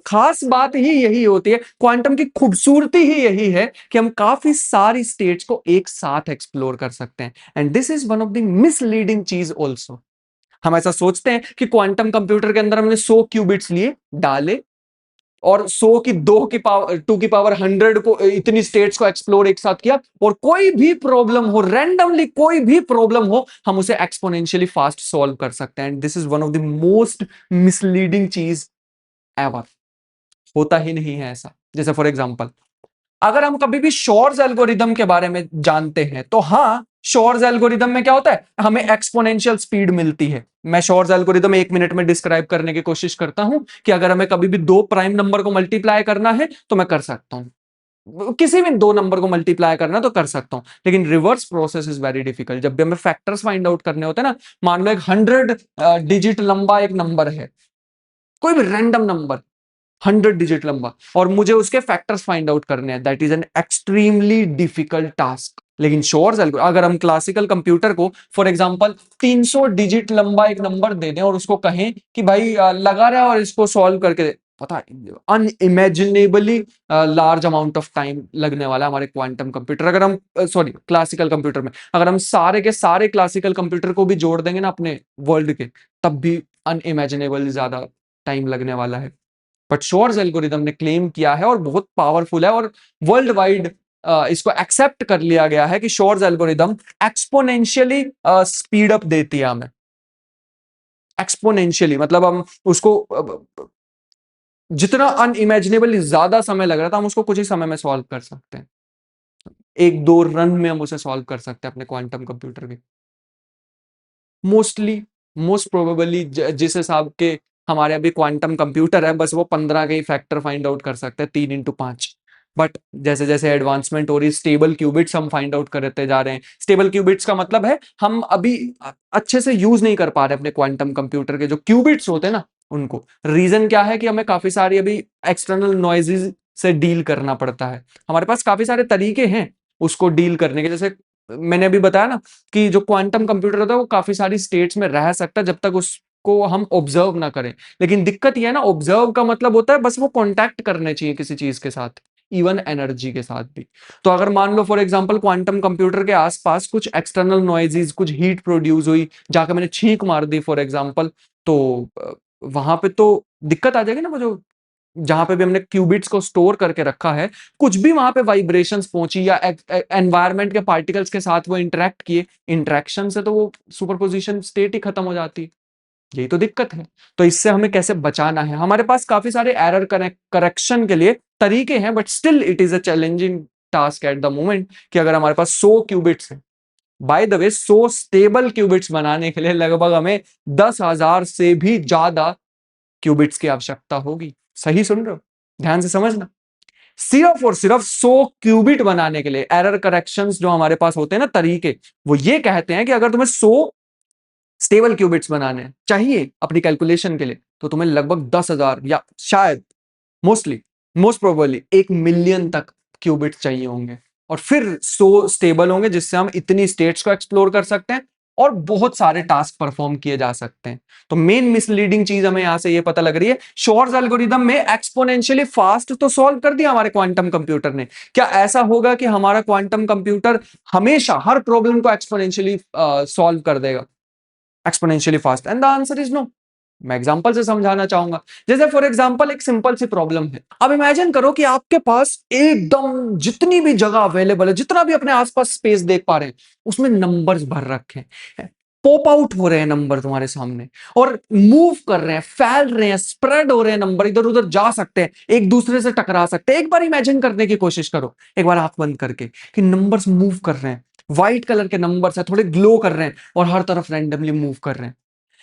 Speaker 1: खास बात ही यही होती है, क्वांटम की खूबसूरती ही यही है कि हम काफी सारी स्टेट्स को एक साथ एक्सप्लोर कर सकते हैं। And this is one of the misleading चीज ऑल्सो। हम ऐसा सोचते हैं कि क्वांटम कंप्यूटर के अंदर हमने 100 क्यूबिट्स लिए, डाले, और 100 की 2 की पावर 2 की पावर 100 को, इतनी स्टेट्स को एक्सप्लोर एक साथ किया, और कोई भी प्रॉब्लम हो, रैंडमली कोई भी प्रॉब्लम हो, हम उसे एक्सपोनेंशियली फास्ट सॉल्व कर सकते हैं। And this is one of the most misleading चीज एवर। होता ही नहीं है ऐसा। जैसे फॉर एग्जांपल, अगर हम कभी भी शोर्स एल्गोरिदम के बारे में जानते हैं तो हाँ, शोर्स एल्गोरिदम में क्या होता है, हमें एक्सपोनेंशियल स्पीड मिलती है। मैं शोर्स एल्गोरिदम 1 मिनट में डिस्क्राइब करने की कोशिश करता हूं कि अगर हमें कभी भी दो प्राइम नंबर को मल्टीप्लाई करना है तो मैं कर सकता हूं, किसी भी दो नंबर को मल्टीप्लाई करना तो कर सकता हूं। लेकिन reverse process is very difficult. जब भी हमें फैक्टर्स फाइंड आउट करने होते हैं ना, मान लो एक 100 डिजिट लंबा एक नंबर है, कोई भी रैंडम नंबर 100 डिजिट लंबा, और मुझे उसके फैक्टर्स फाइंड आउट करने हैं, that is an extremely difficult task. लेकिन शोर्स अगर हम क्लासिकल कंप्यूटर को फॉर एग्जांपल 300 डिजिट लंबा एक नंबर दे दें और उसको कहें कि भाई लगा रहा है और इसको सॉल्व करके दे, पता अनइमेजिनेबली लार्ज अमाउंट ऑफ टाइम लगने वाला है हमारे क्वांटम कंप्यूटर। अगर हम सॉरी क्लासिकल कंप्यूटर में अगर हम सारे के सारे क्लासिकल कंप्यूटर को भी जोड़ देंगे ना अपने वर्ल्ड के, तब भी अनइमेजिनेबली ज्यादा टाइम लगने वाला है। बट शोर्स एल्गोरिदम ने क्लेम किया है, और बहुत पावरफुल है, और वर्ल्ड वाइड इसको एक्सेप्ट कर लिया गया है कि shores algorithm exponentially speed up देती है हमें। एक्सपोनेंशियली मतलब हम उसको जितना अनइमेजिनेबली ज्यादा समय लग रहा था, हम उसको कुछ ही समय में सॉल्व कर सकते हैं। 1-2 रन में हम उसे सॉल्व कर सकते हैं अपने क्वांटम कंप्यूटर के। मोस्टली मोस्ट प्रोबेबली जिस हिसाब के हमारे अभी क्वांटम कंप्यूटर है, बस वो 15 के ही फैक्टर फाइंड आउट कर सकते हैं, 3 × 5। बट जैसे जैसे एडवांसमेंट हो रही, स्टेबल क्यूबिट्स हम फाइंड आउट करते जा रहे हैं। स्टेबल क्यूबिट्स का मतलब है हम अभी अच्छे से यूज नहीं कर पा रहे अपने क्वांटम कंप्यूटर के जो क्यूबिट्स होते हैं ना उनको। रीजन क्या है कि हमें काफी सारी अभी एक्सटर्नल नॉइजेज से डील करना पड़ता है। हमारे पास काफी सारे तरीके हैं उसको डील करने के। जैसे मैंने अभी बताया ना कि जो क्वांटम कंप्यूटर होता है वो काफी सारी स्टेट्स में रह सकता है जब तक उसको हम ऑब्जर्व ना करें। लेकिन दिक्कत यह है ना, ऑब्जर्व का मतलब होता है बस वो कांटेक्ट करने चाहिए किसी चीज के साथ, इवन एनर्जी के साथ भी। तो अगर मान लो फॉर एग्जांपल क्वांटम कंप्यूटर के आसपास कुछ एक्सटर्नल नॉइजेस, कुछ हीट प्रोड्यूस हुई, जाकर मैंने छींक मार दी फॉर एग्जांपल, तो वहां पे तो दिक्कत आ जाएगी ना। वो जो जहां पे भी हमने क्यूबिट्स को स्टोर करके रखा है, कुछ भी वहां पे वाइब्रेशंस पहुंची या एनवायरनमेंट के पार्टिकल्स के साथ वो इंटरेक्ट किए, इंटरेक्शन से तो वो सुपरपोजिशन स्टेट ही खत्म हो जाती है। यही तो दिक्कत है। तो इससे हमें कैसे बचाना है? हमारे पास काफी सारे एरर करेक्शन के लिए तरीके हैं, but still it is a challenging task at the moment कि अगर हमारे पास 100 क्यूबिट्स है, by the way 100 stable qubits बनाने के लिए लगभग हमें 10,000 से भी ज्यादा क्यूबिट्स की आवश्यकता होगी। सही सुन रहे हो? ध्यान से समझना। सिर्फ और सिर्फ 100 क्यूबिट बनाने के लिए एरर करेक्शंस जो हमारे पास होते हैं ना तरीके, वो ये कहते हैं कि अगर तुम्हें 100 स्टेबल क्यूबिट्स बनाने चाहिए अपनी कैलकुलेशन के लिए, तो तुम्हें लगभग 10,000 या शायद मोस्ट प्रोबेबली 1 मिलियन तक क्यूबिट्स चाहिए होंगे। और फिर 100 स्टेबल होंगे जिससे हम इतनी स्टेट्स को एक्सप्लोर कर सकते हैं, और बहुत सारे टास्क परफॉर्म किए जा सकते हैं। तो मेन मिसलीडिंग चीज हमें यहां से ये पता लग रही है, शोर्स एल्गोरिदम में एक्सपोनेंशियली फास्ट तो सॉल्व कर दिया हमारे क्वांटम कंप्यूटर ने। क्या ऐसा होगा कि हमारा क्वांटम कंप्यूटर हमेशा हर प्रॉब्लम को एक्सपोनेंशियली सॉल्व कर देगा, exponentially fast? And the answer is no. मैं एग्जांपल से समझाना चाहूंगा। जैसे फॉर एग्जांपल एक सिंपल सी प्रॉब्लम है। अब इमेजिन करो कि आपके पास एकदम जितनी भी जगह अवेलेबल है, जितना भी अपने आसपास स्पेस देख पा रहे हैं, उसमें नंबर्स भर रखे हैं, पॉप आउट हो रहे हैं नंबर तुम्हारे सामने, और मूव कर रहे हैं, फैल रहे हैं, स्प्रेड हो रहे हैं नंबर, इधर उधर जा सकते हैं, एक दूसरे से टकरा सकते हैं। एक बार इमेजिन करने की कोशिश करो, एक बार आंख बंद करके, कि नंबर्स मूव कर रहे हैं, व्हाइट कलर के नंबर्स है, थोड़े ग्लो कर रहे हैं और हर तरफ रैंडमली मूव कर रहे हैं।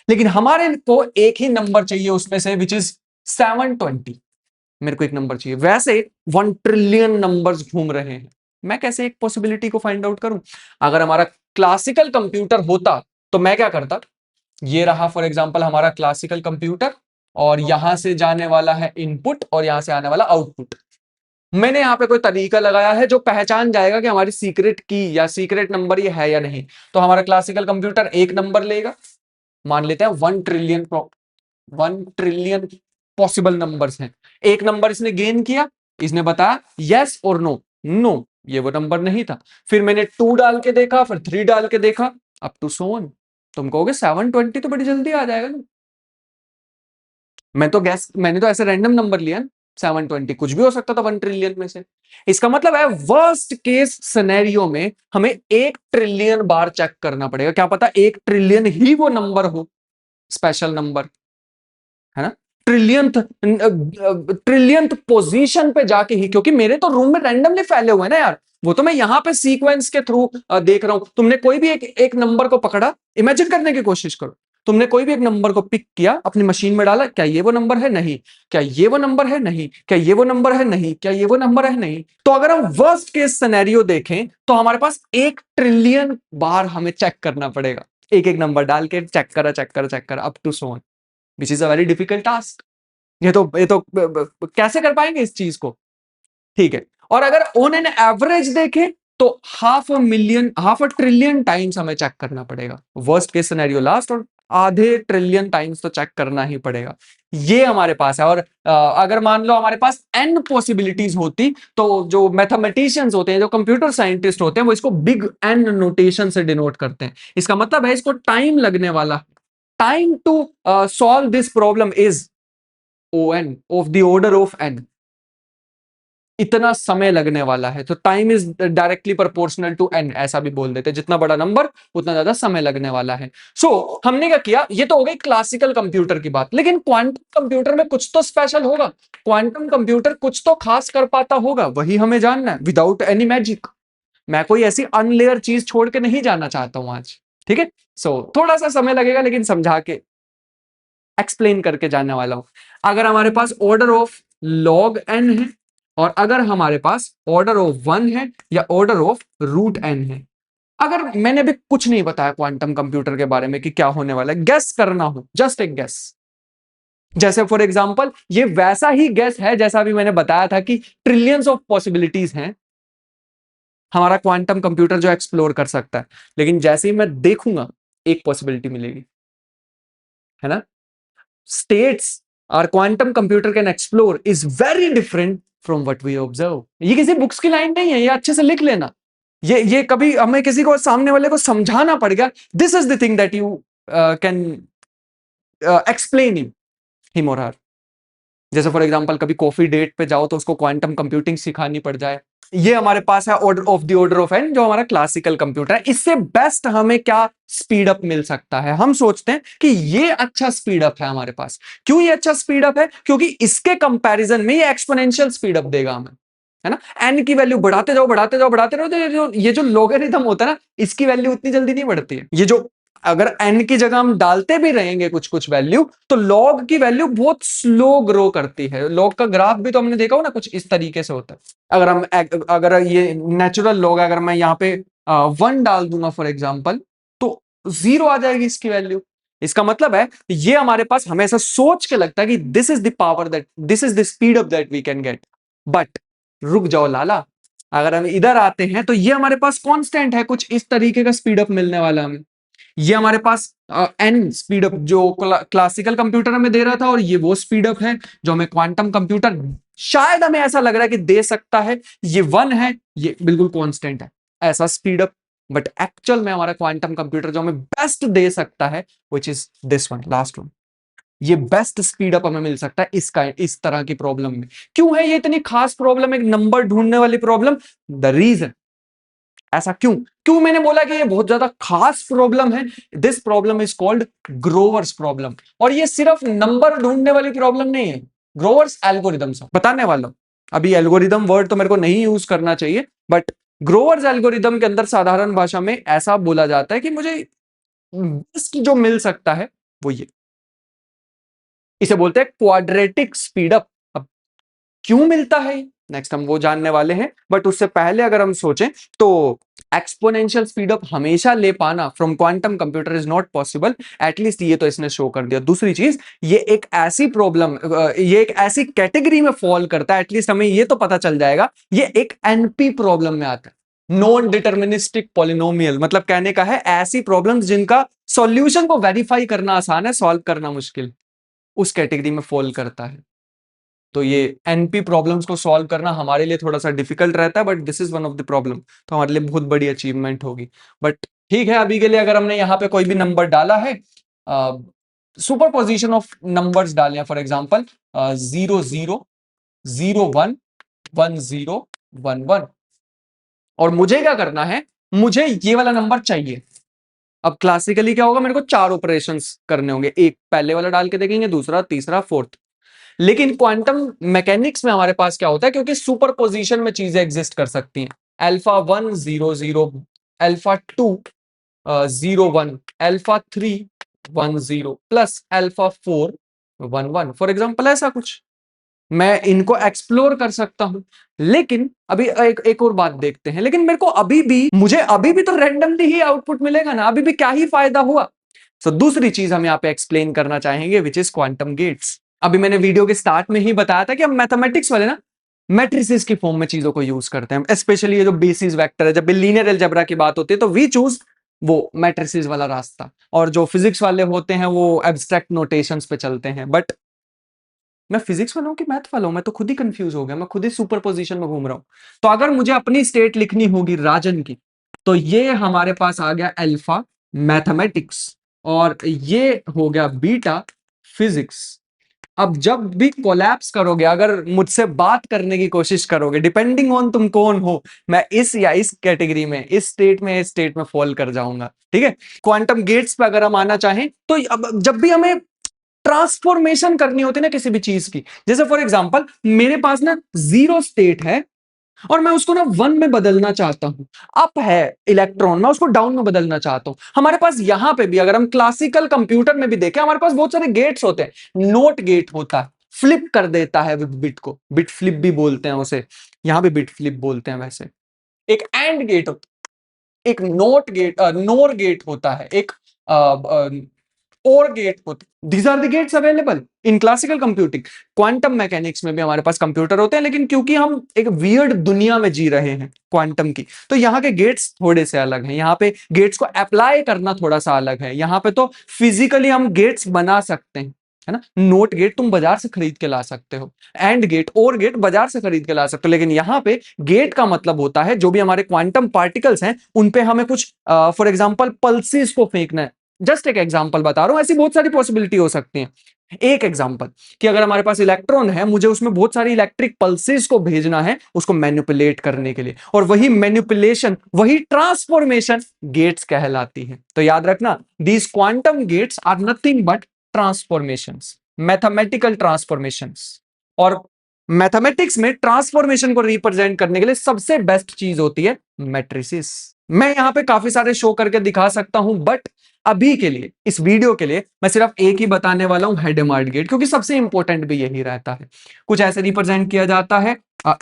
Speaker 1: लेकिन हमारे को एक ही नंबर चाहिए उसमें से, विच इज 720। मेरे को एक नंबर चाहिए, वैसे 1 ट्रिलियन नंबर्स घूम रहे हैं। मैं कैसे एक पॉसिबिलिटी को फाइंड आउट करूं? अगर हमारा क्लासिकल कंप्यूटर होता तो मैं क्या करता, ये रहा फॉर एग्जांपल हमारा क्लासिकल कंप्यूटर, और यहां से जाने वाला है इनपुट और यहां से आने वाला आउटपुट। मैंने यहां पे कोई तरीका लगाया है जो पहचान जाएगा कि हमारी सीक्रेट की या सीक्रेट नंबर ये है या नहीं। तो हमारा क्लासिकल कंप्यूटर एक नंबर लेगा, मान लेते हैं 1 ट्रिलियन पॉसिबल नंबर्स हैं। एक नंबर इसने गेन किया, इसने बताया यस और नो, नो ये वो नंबर नहीं था। फिर मैंने 2 डाल के देखा, फिर 3 डाल के देखा, अप टू सो ऑन। तुम कहोगे 720 तो बड़ी जल्दी आ जाएगा ना। मैंने तो ऐसे रैंडम नंबर लिया ना, 720 कुछ भी हो सकता था 1 ट्रिलियन में से। इसका मतलब है वर्स्ट केस सिनेरियो में हमें 1 ट्रिलियन बार चेक करना पड़ेगा। क्या पता 1 ट्रिलियन ही वो नंबर हो, स्पेशल नंबर, है ना? ट्रिलियंथ ट्रिलियंथ पोजीशन पे जाके ही, क्योंकि मेरे तो रूम में रैंडमली फैले हुए हैं ना यार, वो तो मैं यहां पे सीक्वेंस के थ्रू देख रहा हूं। तुमने कोई भी एक नंबर को पकड़ा, इमेजिन करने की कोशिश करो, तुमने कोई भी एक नंबर को पिक किया, अपनी मशीन में डाला, क्या ये वो नंबर है? नहीं। क्या ये वो नंबर है? नहीं। क्या ये वो नंबर है? नहीं। क्या ये वो नंबर है? नहीं। तो अगर हम वर्स्ट केस सिनेरियो देखें तो हमारे पास 1 ट्रिलियन बार हमें चेक करना पड़ेगा, एक एक नंबर डाल के चेक करा चेक करा चेक करा, up to so on, which is a very difficult task. ये तो कैसे कर पाएंगे इस चीज को? ठीक है। और अगर ऑन एन एवरेज देखें तो 500 मिलियन 500 ट्रिलियन टाइम्स हमें चेक करना पड़ेगा, वर्स्ट केस सिनेरियो लास्ट, और आधे ट्रिलियन टाइम्स तो चेक करना ही पड़ेगा। ये हमारे पास है। और अगर मान लो हमारे पास n पॉसिबिलिटीज होती, तो जो मैथमेटिशियंस होते हैं, जो कंप्यूटर साइंटिस्ट होते हैं, वो इसको बिग एन नोटेशन से डिनोट करते हैं। इसका मतलब है इसको टाइम लगने वाला, time to solve this problem is ON of the order of n। इतना समय लगने वाला है, तो time is directly proportional to n, ऐसा भी बोल देते हैं। जितना बड़ा नंबर उतना ज्यादा समय लगने वाला है। सो हमने क्या किया, ये तो हो गई क्लासिकल कंप्यूटर की बात, लेकिन क्वांटम कंप्यूटर में कुछ तो स्पेशल होगा, क्वांटम कंप्यूटर कुछ तो खास कर पाता होगा, वही हमें जानना है, विदाउट एनी मैजिक। मैं कोई ऐसी अनलेयर चीज छोड़ के नहीं जाना चाहता हूं आज, ठीक है? सो थोड़ा सा समय लगेगा, लेकिन समझा के एक्सप्लेन करके जानने वाला हूं। अगर हमारे पास ऑर्डर ऑफ लॉग n है, और अगर हमारे पास ऑर्डर ऑफ 1 है, या ऑर्डर ऑफ रूट n है, अगर मैंने भी कुछ नहीं बताया क्वांटम कंप्यूटर के बारे में कि क्या होने वाला है, गेस करना हो, जस्ट एक गेस। जैसे फॉर एग्जांपल ये वैसा ही गेस है जैसा भी मैंने बताया था कि ट्रिलियंस ऑफ पॉसिबिलिटीज हैं हमारा क्वांटम कंप्यूटर जो एक्सप्लोर कर सकता है, लेकिन जैसे ही मैं देखूंगा एक पॉसिबिलिटी मिलेगी, है ना? states our quantum computer can explore is very different from what we observe। ये किसी बुक्स की लाइन नहीं है, ये अच्छे से लिख लेना। ये कभी हमें किसी को सामने वाले को समझाना पड़ेगा, this is the thing that you can explain him और हर। जैसे फॉर एग्जांपल कभी कॉफी डेट पे जाओ तो उसको क्वांटम कंप्यूटिंग सिखानी पड़ जाए। ये हमारे पास है order of the order of N, जो हमारा क्लासिकल कंप्यूटर है। इससे बेस्ट हमें क्या स्पीड अप मिल सकता है? हम सोचते हैं कि ये अच्छा स्पीड अप है हमारे पास। क्यों ये अच्छा स्पीड अप है? क्योंकि इसके कंपैरिजन में ये एक्सपोनेंशियल स्पीड अप देगा हमें, है ना? एन की वैल्यू बढ़ाते जाओ बढ़ाते जाओ बढ़ाते रहो, तो ये जो लॉगरिथम होता है ना, इसकी वैल्यू उतनी जल्दी नहीं बढ़ती है। ये जो अगर n की जगह हम डालते भी रहेंगे कुछ कुछ वैल्यू, तो log की वैल्यू बहुत स्लो ग्रो करती है। log का ग्राफ भी तो हमने देखा हो ना, कुछ इस तरीके से होता है। अगर ये नेचुरल log, अगर मैं यहाँ पे 1 डाल दूंगा फॉर एग्जांपल, तो 0 आ जाएगी इसकी वैल्यू। इसका मतलब है ये हमारे पास हमेशा सोच के लगता है कि this is the power that, this is the speed up that we can get. But रुक जाओ लाला, अगर हम इधर आते हैं तो ये हमारे पास कांस्टेंट है, कुछ इस तरीके का स्पीड अप मिलने वाला हमें। ये हमारे पास n स्पीड अप जो क्लासिकल कंप्यूटर हमें दे रहा था, और ये वो स्पीड अप है जो हमें क्वांटम कंप्यूटर शायद हमें ऐसा लग रहा है कि दे सकता है। ये 1 है, ये बिल्कुल कांस्टेंट है ऐसा स्पीड अप, बट एक्चुअल में हमारा क्वांटम कंप्यूटर जो हमें बेस्ट दे सकता है विच is this one, last one. ये बेस्ट स्पीड अप हमें मिल सकता है इस तरह की प्रॉब्लम में। क्यों है ये इतनी खास प्रॉब्लम, एक नंबर ढूंढने वाली प्रॉब्लम? द रीजन, ऐसा क्यों क्यों मैंने बोला कि ये बहुत ज्यादा खास प्रॉब्लम है? This problem is called growers problem. और ये सिर्फ नंबर ढूंढने वाली प्रॉब्लम नहीं है, ग्रोवर्स एल्गोरिदम बताने वाला हूं। अभी एल्गोरिदम वर्ड तो मेरे को नहीं यूज करना चाहिए, बट ग्रोवर्स एल्गोरिदम के अंदर साधारण भाषा में ऐसा बोला जाता है कि मुझे बेस्ट जो मिल सकता है वो ये, इसे बोलते हैं क्वाड्रेटिक स्पीडअप। अब क्यों मिलता है नेक्स्ट हम वो जानने वाले हैं, बट उससे पहले अगर हम सोचें तो एक्सपोनेंशियल स्पीडअप हमेशा ले पाना from quantum computer is not possible. At least ये तो इसने शो कर दिया। दूसरी चीज, ये एक ऐसी प्रॉब्लम, ये एक ऐसी कैटेगरी में फॉल करता है, एटलीस्ट हमें ये तो पता चल जाएगा ये एक एनपी प्रॉब्लम में आता है, नॉन डिटर्मिनिस्टिक पॉलिनोमियल। मतलब कहने का है ऐसी प्रॉब्लम्स जिनका सॉल्यूशन को वेरीफाई करना आसान है, सॉल्व करना मुश्किल, उस कैटेगरी में फॉल करता है। तो ये एनपी प्रॉब्लम्स को सॉल्व करना हमारे लिए थोड़ा सा डिफिकल्ट रहता है, but this is one of the problem, तो हमारे लिए बहुत बड़ी अचीवमेंट होगी। बट ठीक है, अभी के लिए अगर हमने यहाँ पे कोई भी नंबर डाला है, सुपर पोजिशन ऑफ नंबर्स डाले हैं, फॉर एग्जाम्पल 0 0 0 1 1 1 1, और मुझे क्या करना है, मुझे ये वाला नंबर चाहिए। अब क्लासिकली क्या होगा, मेरे को 4 ऑपरेशंस करने होंगे, एक पहले वाला डाल के देखेंगे, दूसरा, तीसरा, फोर्थ। लेकिन क्वांटम मैकेनिक्स में हमारे पास क्या होता है, क्योंकि सुपर पोजिशन में चीजें एग्जिस्ट कर सकती हैं, alpha 1 0 0, alpha 2 0 1, alpha 3 1 0 plus alpha 4 1 1, for example ऐसा कुछ मैं इनको एक्सप्लोर कर सकता हूं। लेकिन अभी एक और बात देखते हैं, लेकिन मेरे को मुझे अभी भी तो रैंडमली ही आउटपुट मिलेगा ना, अभी भी क्या ही फायदा हुआ। सो दूसरी चीज हम यहाँ पे एक्सप्लेन करना चाहेंगे विच इज क्वांटम गेट्स। अभी मैंने वीडियो के स्टार्ट में ही बताया था कि हम मैथमेटिक्स वाले ना मैट्रिसेस की फॉर्म में चीजों को यूज करते हैं, स्पेशली ये जो बेसिस वेक्टर है, जब भी लीनियर अलजेब्रा की बात होती है तो वी चूज वो मैट्रिसेस वाला रास्ता, और जो फिजिक्स वाले होते हैं वो एब्स्ट्रैक्ट नोटेशंस पे चलते हैं। बट मैं फिजिक्स वाला हूं कि मैथ वाला हूं, मैं तो खुद ही कंफ्यूज हो गया, मैं खुद ही सुपर पोजिशन में घूम रहा हूं। तो अगर मुझे अपनी स्टेट लिखनी होगी राजन की, तो ये हमारे पास आ गया अल्फा मैथमेटिक्स, और ये हो गया बीटा फिजिक्स। अब जब भी कोलैप्स करोगे, अगर मुझसे बात करने की कोशिश करोगे, डिपेंडिंग ऑन तुम कौन हो, मैं इस या इस कैटेगरी में, इस स्टेट में फॉल कर जाऊंगा। ठीक है, क्वांटम गेट्स पे अगर हम आना चाहें तो अब जब भी हमें ट्रांसफॉर्मेशन करनी होती है ना किसी भी चीज की, जैसे फॉर एग्जांपल मेरे पास ना 0 स्टेट है और मैं उसको ना 1 में बदलना चाहता हूं, अप है इलेक्ट्रॉन, मैं उसको डाउन में बदलना चाहता हूं। हमारे पास यहां पे भी, अगर हम क्लासिकल कंप्यूटर में भी देखें, हमारे पास बहुत सारे गेट्स होते हैं। नोट गेट होता है, फ्लिप कर देता है बिट को, बिट फ्लिप भी बोलते हैं उसे, यहां भी बिट फ्लिप बोलते हैं वैसे। एक एंड गेट होता है, एक नोर गेट होता है, एक और गेट होते हैं। These are the gates available in classical computing. Quantum mechanics में भी हमारे पास कंप्यूटर होते हैं, लेकिन क्योंकि हम एक वियर्ड दुनिया में जी रहे हैं क्वांटम की, तो यहाँ के गेट्स थोड़े से अलग हैं। यहाँ पे गेट्स को अप्लाई करना थोड़ा सा अलग है। यहाँ पे तो फिजिकली हम गेट्स बना सकते हैं, है ना। नोट गेट तुम बाजार से खरीद के ला सकते हो, एंड गेट और गेट बाजार से खरीद के ला सकते हो, लेकिन यहाँ पे गेट का मतलब होता है जो भी हमारे क्वांटम पार्टिकल्स हैं उन पे हमें कुछ फॉर एग्जांपल पल्सेस को फेंकना है। जस्ट एक एग्जांपल बता रहा हूं, ऐसी बहुत सारी पॉसिबिलिटी हो सकती हैं। एक एग्जांपल कि अगर हमारे पास इलेक्ट्रॉन है, मुझे उसमें बहुत सारी इलेक्ट्रिक पल्सेस को भेजना है उसको मैनिपुलेट करने के लिए, और वही मैनिपुलेशन, वही ट्रांसफॉर्मेशन गेट्स कहलाती है। तो याद रखना, these quantum gates are nothing but transformations, mathematical transformations. और मैथमेटिक्स में ट्रांसफॉर्मेशन को रिप्रेजेंट करने के लिए सबसे बेस्ट चीज होती है मैट्रिसेस। मैं यहां पे काफी सारे शो करके दिखा सकता हूं, बट अभी के लिए, इस वीडियो के लिए, मैं सिर्फ एक ही बताने वाला हूं, हेडेमार्ड गेट, क्योंकि सबसे इंपॉर्टेंट भी यही रहता है। कुछ ऐसे रिप्रेजेंट किया जाता है,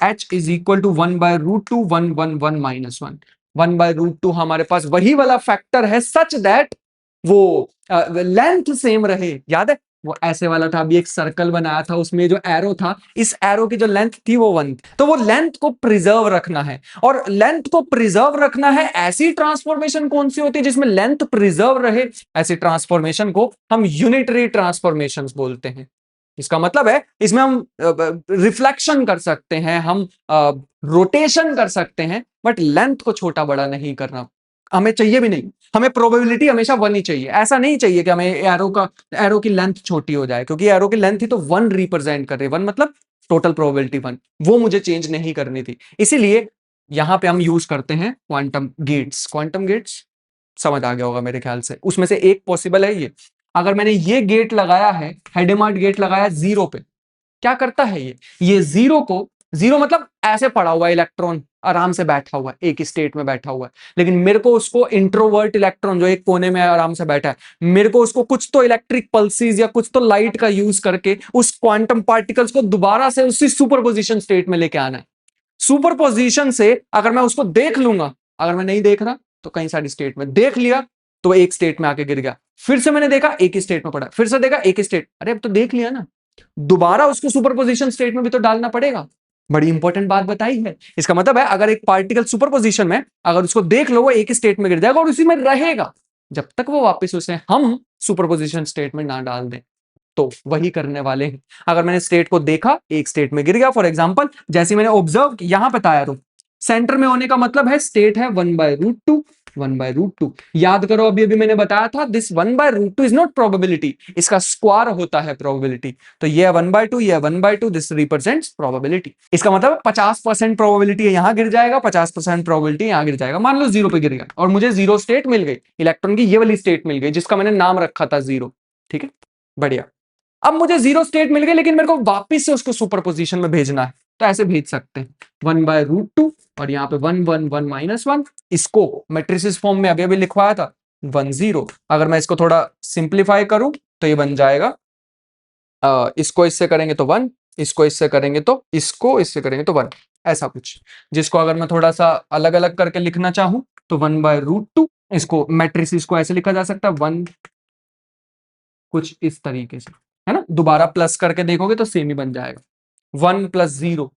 Speaker 1: h इज इक्वल टू 1/√2 1 1 1 -1। 1/√2 हमारे पास वही वाला फैक्टर है सच दैट वो लेंथ सेम रहे। याद है, वो ऐसे वाला था, अभी एक सर्कल बनाया था, उसमें जो एरो था, इस एरो की जो लेंथ थी वो 1 थी। तो वो लेंथ को प्रिजर्व रखना है, और लेंथ को प्रिजर्व रखना है, ऐसी ट्रांसफॉर्मेशन कौन सी होती है जिसमें लेंथ प्रिजर्व रहे? ऐसी ट्रांसफॉर्मेशन को हम यूनिटरी ट्रांसफॉर्मेशंस बोलते हैं। इसका मतलब है इसमें हम रिफ्लेक्शन कर सकते हैं, हम रोटेशन कर सकते हैं, बट लेंथ को छोटा बड़ा नहीं करना हमें चाहिए भी नहीं। हमें प्रोबेबिलिटी हमेशा 1 ही चाहिए, ऐसा नहीं चाहिए कि हमें एरो की लेंथ छोटी हो जाए, क्योंकि एरो की लेंथ ही तो 1 रिप्रेजेंट कर रही है। 1 मतलब टोटल प्रोबेबिलिटी 1, वो मुझे चेंज नहीं करनी थी। इसीलिए यहां पे हम यूज करते हैं क्वांटम गेट्स। क्वांटम गेट्स समझ आ गया होगा मेरे ख्याल से। उसमें से एक पॉसिबल है ये, अगर मैंने ये गेट लगाया है, हेडेमार्ट गेट लगाया जीरो पे, क्या करता है ये जीरो को, जीरो मतलब ऐसे पड़ा हुआ इलेक्ट्रॉन आराम से बैठा हुआ है, एक स्टेट में बैठा हुआ है, लेकिन मेरे को उसको इंट्रोवर्ट इलेक्ट्रॉन जो एक कोने में आराम से बैठा है, मेरे को उसको कुछ तो इलेक्ट्रिक पल्सेस या कुछ तो लाइट का यूज करके उस क्वांटम पार्टिकल्स को दोबारा से उसी सुपरपोजिशन स्टेट में लेके आना है। सुपरपोजिशन से अगर मैं उसको देख लूंगा, अगर मैं नहीं देख रहा तो कहीं सारी स्टेट में, देख लिया तो एक स्टेट में आके गिर गया, फिर से मैंने देखा एक ही स्टेट में पड़ा, फिर से देखा एक ही स्टेट, अरे अब तो देख लिया ना, दोबारा उसको सुपरपोजिशन स्टेट में भी तो डालना पड़ेगा। बड़ी इंपॉर्टेंट बात बताई है। इसका मतलब है अगर एक पार्टिकल सुपरपोजिशन में, अगर उसको देख लो वो एक ही स्टेट में गिर जाएगा और उसी में रहेगा जब तक वो वापस उसे हम सुपरपोजिशन स्टेट में ना डाल दें। तो वही करने वाले हैं। अगर मैंने स्टेट को देखा, एक स्टेट में गिर गया, फॉर एग्जांपल जैसे मैंने ऑब्जर्व यहां पे बताया, तो सेंटर में होने का मतलब है स्टेट है 1/√2, 1/√2। याद करो अभी अभी मैंने बताया था, दिस 1/√2 इज नॉट प्रोबेबिलिटी, इसका स्क्वायर होता है प्रोबेबिलिटी। तो ये 1/2, ये 1/2, दिस रिप्रेजेंट्स प्रोबेबिलिटी। इसका मतलब 50% प्रोबेबिलिटी यहां गिर जाएगा, 50% प्रोबेबिलिटी यहां गिर जाएगा। मान लो जीरो पे गिर गया और मुझे जीरो स्टेट मिल गई, इलेक्ट्रॉन की ये वाली स्टेट मिल गई जिसका मैंने नाम रखा था जीरो। ठीक है, बढ़िया। अब मुझे जीरो स्टेट मिल गई, लेकिन मेरे को वापस से उसको सुपरपोजिशन में भेजना है, तो ऐसे भेज सकते हैं 1/√2 और यहाँ पे 1 1 1 -1। इसको मैट्रिसेस फॉर्म में अभी अभी लिखवाया था 1 0। अगर मैं इसको थोड़ा सिंप्लीफाई करूं तो ये बन जाएगा, इसको इससे करेंगे तो 1, इसको इससे करेंगे तो, इसको इससे करेंगे तो 1, ऐसा कुछ। जिसको अगर मैं थोड़ा सा अलग अलग करके लिखना चाहूं तो 1/√2, इसको मैट्रिसेस को ऐसे लिखा जा सकता है 1, कुछ इस तरीके से, है ना। दोबारा प्लस करके देखोगे तो सेम ही बन जाएगा। 1 + 0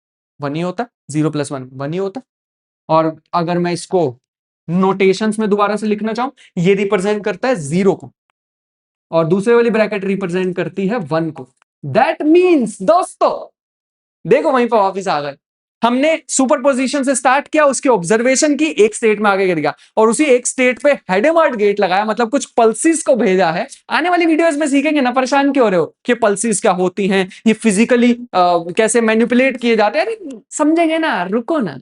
Speaker 1: 1 ही होता, 0 + 1 1 ही होता। और अगर मैं इसको नोटेशंस में दोबारा से लिखना चाहूं, ये रिप्रेजेंट करता है 0 को और दूसरे वाली ब्रैकेट रिप्रेजेंट करती है 1 को। दैट मीन्स दोस्तों, देखो वहीं पर वापिस आ गए। हमने सुपरपोजिशन से स्टार्ट किया, उसकी ऑब्जर्वेशन की, एक स्टेट में आगे गिर गया और उसी एक स्टेट पे हेडेमार्ट गेट लगाया, मतलब कुछ पल्सेस को भेजा है। आने वाली वीडियोस में सीखेंगे ना, परेशान क्यों हो रहे हो कि पल्सेस क्या होती हैं, ये फिजिकली कैसे मैनिपुलेट किए जाते हैं। अरे समझेंगे ना, रुको ना,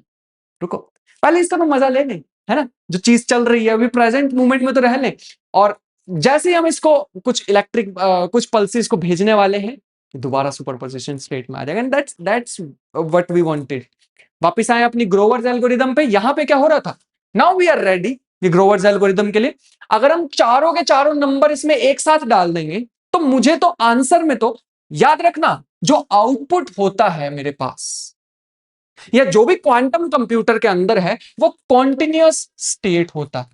Speaker 1: रुको, पहले इसका तो मजा ले लें, है ना। जो चीज चल रही है अभी प्रेजेंट मोमेंट में तो रह लें, और जैसे ही हम इसको कुछ इलेक्ट्रिक कुछ पल्सेस को भेजने वाले हैं, दोबारा सुपरपोजिशन स्टेट में आ जाएगा। And that's what we wanted. वापस आए अपनी ग्रोवर्स एल्गोरिदम पे। यहां पे क्या हो रहा था, नाउ वी आर रेडी ये ग्रोवर्स एल्गोरिदम के लिए। अगर हम चारों के चारों नंबर इसमें एक साथ डाल देंगे तो मुझे तो आंसर में तो, याद रखना, जो आउटपुट होता है मेरे पास या जो भी क्वांटम कंप्यूटर के अंदर है वो कॉन्टिन्यूअस स्टेट होता है।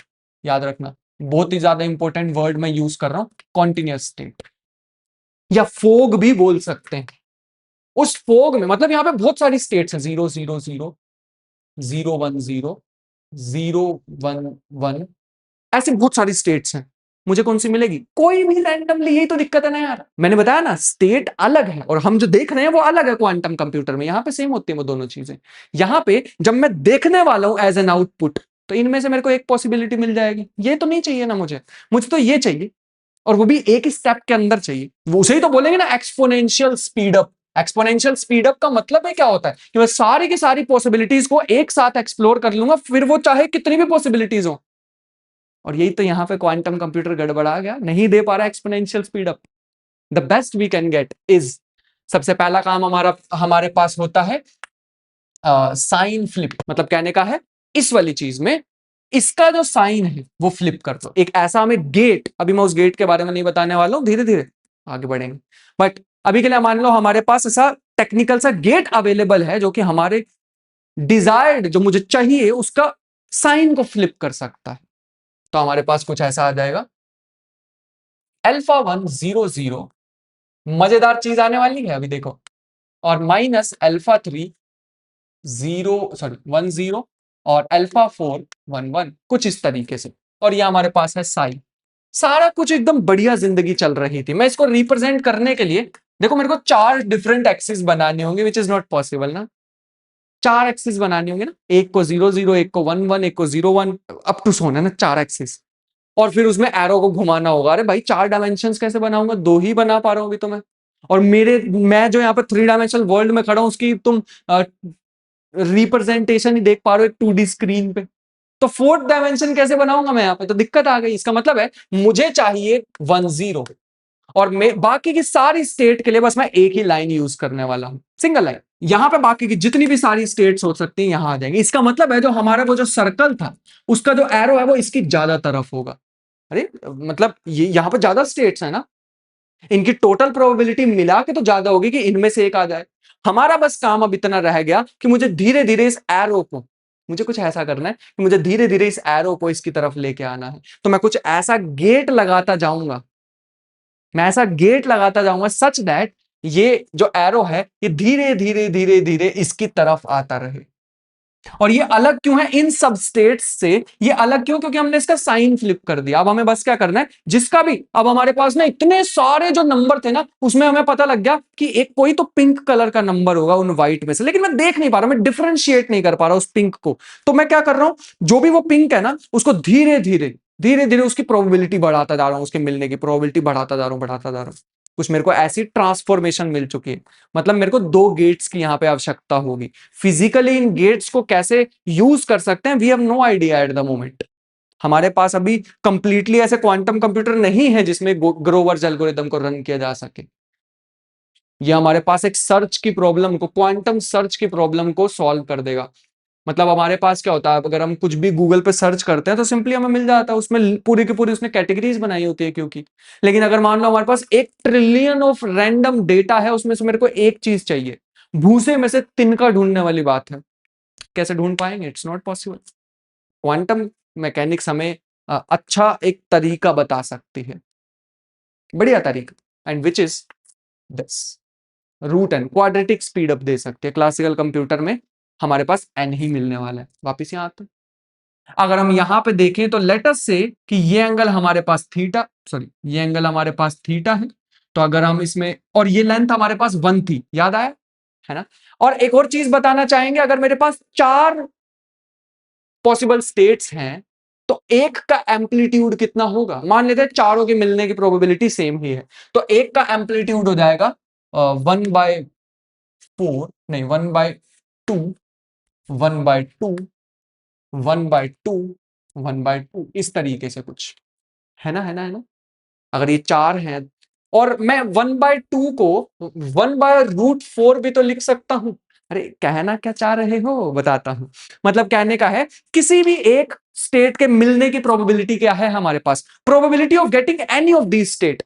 Speaker 1: याद रखना, बहुत ही ज्यादा इंपॉर्टेंट वर्ड मैं यूज कर रहा हूं, कॉन्टिन्यूअस स्टेट, या फोग भी बोल सकते हैं। उस फोग में मतलब यहां पे बहुत सारी स्टेट्स हैं, 0 0 0 0 1 0 0 1 1, ऐसी बहुत सारी स्टेट्स हैं। मुझे कौन सी मिलेगी, कोई भी रैंडमली। यही तो दिक्कत है ना यार, मैंने बताया ना, स्टेट अलग है और हम जो देख रहे हैं वो अलग है क्वांटम कंप्यूटर में। यहां पे सेम होती है वो दोनों चीजें। यहां पे जब मैं देखने वाला हूं एज एन आउटपुट, तो इनमें से मेरे को एक पॉसिबिलिटी मिल जाएगी। ये तो नहीं चाहिए ना मुझे, मुझे तो ये चाहिए, और वो भी एक ही स्टेप के अंदर चाहिए। वो उसे ही तो बोलेंगे ना exponential speed up. Exponential speed up का मतलब है क्या होता है कि मैं सारी की सारी पॉसिबिलिटीज को एक साथ एक्सप्लोर कर लूंगा, फिर वो चाहे कितनी भी पॉसिबिलिटीज हो। और यही तो यहां पे क्वांटम कंप्यूटर गड़बड़ा गया, नहीं दे पा रहा exponential speed up. The best we can get is, सबसे पहला काम हमारा हमारे पास होता है साइन फ्लिप। मतलब कहने का है इस वाली चीज में इसका जो साइन है वो फ्लिप कर दो। एक ऐसा हमें गेट, अभी मैं उस गेट के बारे में नहीं बताने वाला हूं, धीरे धीरे आगे बढ़ेंगे, बट अभी के लिए मान लो हमारे पास ऐसा टेक्निकल सा गेट अवेलेबल है जो कि हमारे डिजायर्ड, जो मुझे चाहिए उसका साइन को फ्लिप कर सकता है। तो हमारे पास कुछ ऐसा आ जाएगा, α1 0 0 मजेदार चीज आने वाली है अभी देखो, और माइनस अल्फा 3 0 सॉरी 1 0 और अल्फा 4 1 1, कुछ इस तरीके से। और ये हमारे पास है साई। सारा कुछ एकदम बढ़िया जिंदगी चल रही थी। मैं इसको रिप्रेजेंट करने के लिए देखो मेरे को 4 डिफरेंट एक्सिस बनाने होंगे, विच इज नॉट पॉसिबल ना। 4 एक्सिस बनाने होंगे ना, एक को 0 0, एक को 1 1, एक को 0 1, अप टू सोन है ना 4 एक्सिस। और फिर उसमें एरो को घुमाना होगा। अरे भाई 4 डायमेंशन कैसे बनाऊंगा, 2 ही बना पा रहा हूं अभी तो मैं। और मैं जो यहाँ पे 3 डायमेंशनल वर्ल्ड में खड़ा हूं उसकी तुम रिप्रेजेंटेशन ही देख पा रहे हो एक 2D स्क्रीन पे। तो 4th डायमेंशन कैसे बनाऊंगा मैं यहाँ पे, तो दिक्कत आ गई। इसका मतलब है मुझे चाहिए 1 0, और मैं बाकी की सारी स्टेट के लिए बस मैं एक ही लाइन यूज करने वाला हूं, सिंगल लाइन। यहां पे बाकी की जितनी भी सारी स्टेट्स हो सकती हैं यहां आ जाएंगी। इसका मतलब है जो हमारा वो जो सर्कल था उसका जो एरो है वो इसकी ज्यादा तरफ होगा। अरे मतलब ये यहां पर ज्यादा स्टेट्स है ना, इनकी टोटल प्रोबेबिलिटी मिला के तो ज्यादा होगी कि इनमें से एक आ जाए। हमारा बस काम अब इतना रह गया कि मुझे धीरे धीरे इस एरो को, मुझे कुछ ऐसा करना है कि मुझे धीरे धीरे इस एरो को इसकी तरफ लेके आना है। तो मैं कुछ ऐसा गेट लगाता जाऊंगा, मैं ऐसा गेट लगाता जाऊंगा सच दैट ये जो एरो है ये धीरे धीरे धीरे धीरे इसकी तरफ आता रहे। और ये अलग क्यों है इन सब स्टेट्स से, ये अलग क्यों, क्योंकि हमने इसका साइन फ्लिप कर दिया। अब हमें बस क्या करना है, जिसका भी अब हमारे पास ना इतने सारे जो नंबर थे ना उसमें हमें पता लग गया कि एक कोई तो पिंक कलर का नंबर होगा उन व्हाइट में से, लेकिन मैं देख नहीं पा रहा, मैं डिफरेंशिएट नहीं कर पा रहा उस पिंक को। तो मैं क्या कर रहा हूं, जो भी वो पिंक है ना उसको धीरे धीरे धीरे धीरे उसकी प्रोबेबिलिटी बढ़ाता जा रहा हूं, उसके मिलने की प्रोबेबिलिटी बढ़ाता जा रहा हूं, बढ़ाता जा रहा हूं। कुछ मेरे को ऐसी ट्रांसफॉर्मेशन मिल चुकी है, मतलब मेरे को 2 गेट्स की यहां पे आवश्यकता होगी। फिजिकली इन गेट्स को कैसे यूज कर सकते हैं we have no idea at the moment. हमारे पास अभी कंप्लीटली ऐसे क्वांटम कंप्यूटर नहीं है जिसमें ग्रोवर्स एल्गोरिदम को रन किया जा सके। ये हमारे पास एक सर्च की प्रॉब्लम को, क्वांटम सर्च की प्रॉब्लम को सॉल्व कर देगा। मतलब हमारे पास क्या होता है, अगर हम कुछ भी गूगल पे सर्च करते हैं तो सिंपली हमें मिल जाता है, उसमें पूरी की पूरी उसने कैटेगरीज बनाई होती है क्योंकि। लेकिन अगर मान लो हमारे पास 1 ट्रिलियन ऑफ रैंडम डेटा है, उसमें से मेरे को एक चीज चाहिए, भूसे में से तिनका ढूंढने वाली बात है, कैसे ढूंढ पाएंगे, it's not possible. Quantum mechanics हमें अच्छा एक तरीका बता सकती है, बढ़िया तरीका, and which is this root N, quadratic speed up दे सकते हैं। क्लासिकल कंप्यूटर में हमारे पास एन ही मिलने वाला है। वापिस यहां आते हैं, अगर हम यहां पे देखें तो लेट अस से कि ये एंगल हमारे पास थीटा, सॉरी ये एंगल हमारे पास थीटा है। तो अगर हम इसमें, और ये लेंथ हमारे पास 1 थी, याद आया है ना। और एक और चीज बताना चाहेंगे, अगर मेरे पास 4 पॉसिबल स्टेट्स हैं तो एक का एम्पलीट्यूड कितना होगा। मान लेते हैं चारों के मिलने की प्रोबेबिलिटी सेम ही है, तो एक का एम्पलीट्यूड हो जाएगा 1/4, नहीं 1/2, 1/2, 1/2, 1/2, इस तरीके से कुछ है ना, है ना, है ना। अगर ये 4 हैं और मैं 1/2 को 1/√4 भी तो लिख सकता हूं। अरे कहना क्या चाह रहे हो बताता हूं, मतलब कहने का है किसी भी एक स्टेट के मिलने की प्रोबेबिलिटी क्या है हमारे पास, probability of getting any of the state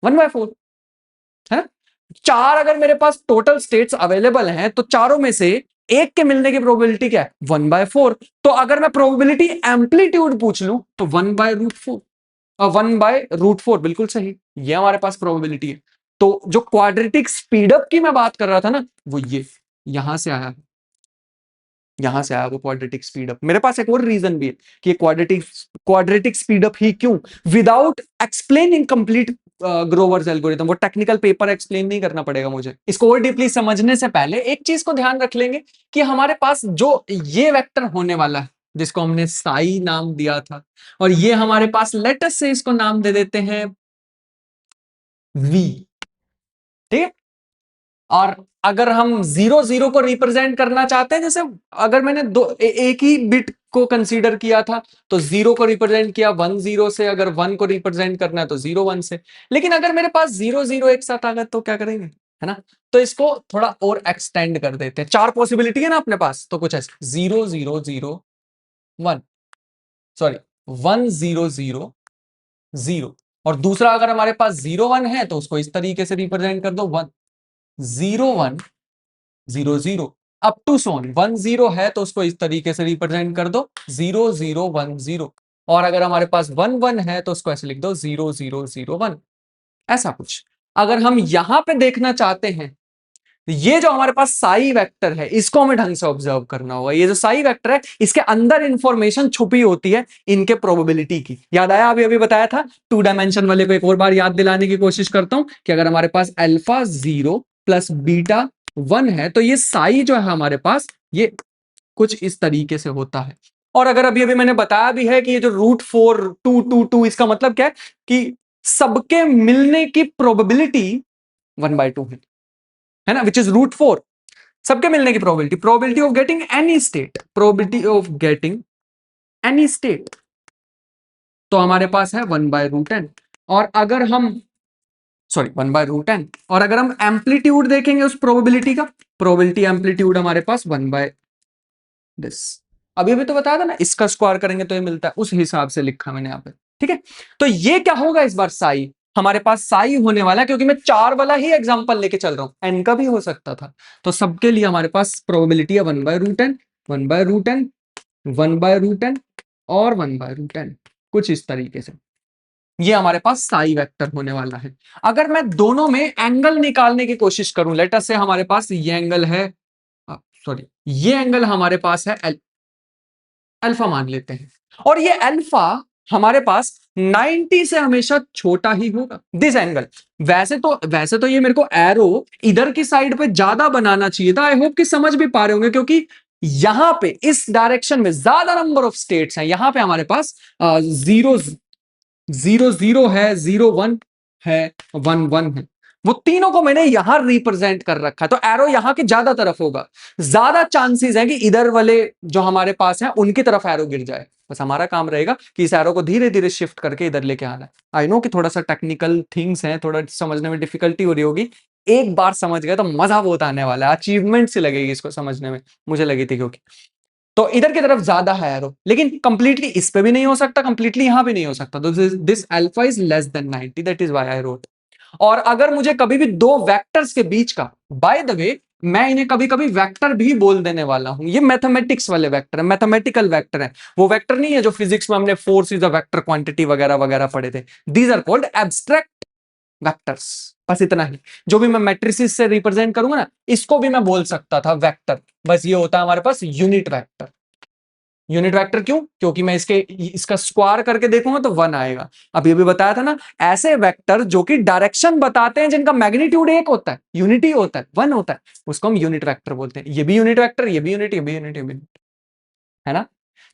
Speaker 1: 1/4 है ना। 4 अगर मेरे पास टोटल स्टेट्स अवेलेबल हैं तो चारों में से एक के मिलने की प्रोबेबिलिटी क्या है 1/4। तो अगर मैं प्रोबेबिलिटी एम्पलीट्यूड पूछ लूं तो 1/√4, 1/√4 बिल्कुल सही, ये हमारे पास प्रोबेबिलिटी है। तो जो क्वाड्रेटिक स्पीडअप की मैं बात कर रहा था ना वो ये यहां से आया, यहां से आया वो क्वाड्रेटिक स्पीडअप। मेरे पास एक और रीजन भी है कि क्वाड्रेटिक क्वाड्रेटिक स्पीडअप ही क्यों, without explaining complete growers algorithm. वो टेक्निकल पेपर एक्सप्लेन नहीं करना पड़ेगा मुझे। इसको और डीपली समझने से पहले एक चीज को ध्यान रख लेंगे कि हमारे पास जो ये वेक्टर होने वाला है जिसको हमने साई नाम दिया था, और ये हमारे पास लेटस से इसको नाम दे देते हैं वी, ठीक है। और अगर हम 0 0 को रिप्रेजेंट करना चाहते हैं, जैसे अगर मैंने एक ही बिट को कंसीडर किया था तो 0 को रिप्रेजेंट किया 1 0 से, अगर 1 को रिप्रेजेंट करना है तो 0 1 से। लेकिन अगर मेरे पास 0 0 एक साथ आ गए तो क्या करेंगे, है ना। तो इसको थोड़ा और एक्सटेंड कर देते हैं, 4 पॉसिबिलिटी है ना अपने पास, तो कुछ ऐसे 0 0 0 1, सॉरी 1 0 0 0। और दूसरा अगर हमारे पास 0 1 है तो उसको इस तरीके से रिप्रेजेंट कर दो 1 0 1 0 0, अप टू सोन 1 0 है तो उसको इस तरीके से रिप्रेजेंट कर दो 0 0 1 0। और अगर हमारे पास 1 1 है तो उसको ऐसे लिख दो 0 0 0 1, ऐसा कुछ। अगर हम यहां पे देखना चाहते हैं, ये जो हमारे पास साई वेक्टर है इसको हमें ढंग से ऑब्जर्व करना होगा। ये जो साई वेक्टर है इसके अंदर इंफॉर्मेशन छुपी होती है इनके प्रोबेबिलिटी की। याद आया? अभी अभी बताया था। 2 डायमेंशन वाले को एक और बार याद दिलाने की कोशिश करता हूं कि अगर हमारे पास अल्फा 0 प्लस बीटा 1 है तो ये साई जो है हमारे पास ये कुछ इस तरीके से होता है। और अगर अभी अभी मैंने बताया भी है कि ये जो √4 2 इसका मतलब क्या है कि सबके मिलने की प्रोबेबिलिटी 1/2 है ना, विच इज √4। सबके मिलने की probability, probability of getting any state, probability of getting any state तो हमारे पास है 1/√n। और अगर हम सॉरी 1/√n, और अगर हम एम्पलीट्यूड देखेंगे उस प्रोबेबिलिटी का, प्रोबेबिलिटी एम्पलीट्यूड हमारे पास 1/this। अभी अभी तो बताया था ना, इसका स्क्वायर करेंगे तो ये मिलता है, उस हिसाब से लिखा मैंने यहाँ पे। ठीक है, तो ये क्या होगा इस बार? साई हमारे पास साई होने वाला है, क्योंकि मैं 4 वाला ही एग्जांपल लेके चल रहा हूं, एन का भी हो सकता था। तो सबके लिए हमारे पास प्रोबेबिलिटी है 1/√n, 1/√n, 1/√n और 1/√n, कुछ इस तरीके से। ये हमारे पास साई वेक्टर होने वाला है। अगर मैं दोनों में एंगल निकालने की कोशिश करूं, लेट अस से हमारे पास ये एंगल है, सॉरी ये एंगल हमारे पास है अल्फा मान लेते हैं, और ये अल्फा हमारे पास 90 से हमेशा छोटा ही होगा, दिस एंगल। वैसे तो ये मेरे को एरो इधर की साइड पे ज्यादा बनाना चाहिए था। आई होप कि समझ भी पा रहे होंगे, क्योंकि यहां पे इस डायरेक्शन में ज्यादा नंबर ऑफ स्टेट्स हैं। यहां पे हमारे पास 0 0 है, 0 1 है, 1 1 है। वो तीनों को मैंने यहां रिप्रेजेंट कर रखा है, तो एरो यहां की ज्यादा तरफ होगा। ज्यादा चांसेस है कि इधर वाले जो हमारे पास हैं उनकी तरफ एरो गिर जाए। बस हमारा काम रहेगा कि इस एरो को धीरे धीरे शिफ्ट करके इधर लेके आना है। आई नो कि थोड़ा सा टेक्निकल थिंग्स हैं, थोड़ा समझने में डिफिकल्टी हो रही होगी। एक बार समझ गए तो मजा बहुत आने वाला है, अचीवमेंट से लगेगी इसको समझने में, मुझे लगी थी। क्योंकि तो इधर की तरफ ज्यादा है एरो, लेकिन कंप्लीटली इस पे भी नहीं हो सकता, कंप्लीटली यहां भी नहीं हो सकता। तो this alpha is less than 90, that is why I wrote. और अगर मुझे कभी भी दो वेक्टर्स के बीच का, बाय द वे मैं इन्हें कभी कभी वेक्टर भी बोल देने वाला हूं, ये मैथमेटिक्स वाले वेक्टर है, मैथमेटिकल वेक्टर है। वो वेक्टर नहीं है जो फिजिक्स में हमने force is a vector quantity वगैरह वगैरह पढ़े थे। These are called abstract vectors. बस इतना ही। जो भी मैं मैट्रिसेस से रिप्रेजेंट करूंगा ना, इसको भी मैं बोल सकता था वेक्टर। बस ये होता है हमारे पास यूनिट वेक्टर। यूनिट वेक्टर क्यों? क्योंकि मैं इसका स्क्वायर करके देखूंगा तो 1 आएगा। अभी अभी बताया था ना, ऐसे वेक्टर जो कि डायरेक्शन बताते हैं, जिनका मैग्नीट्यूड एक होता है, यूनिटी होता है, 1 होता है, उसको हम यूनिट वेक्टर बोलते हैं। ये भी यूनिट वेक्टर, ये भी यूनिट, ये भी यूनिट, ये भी यूनिट, है ना।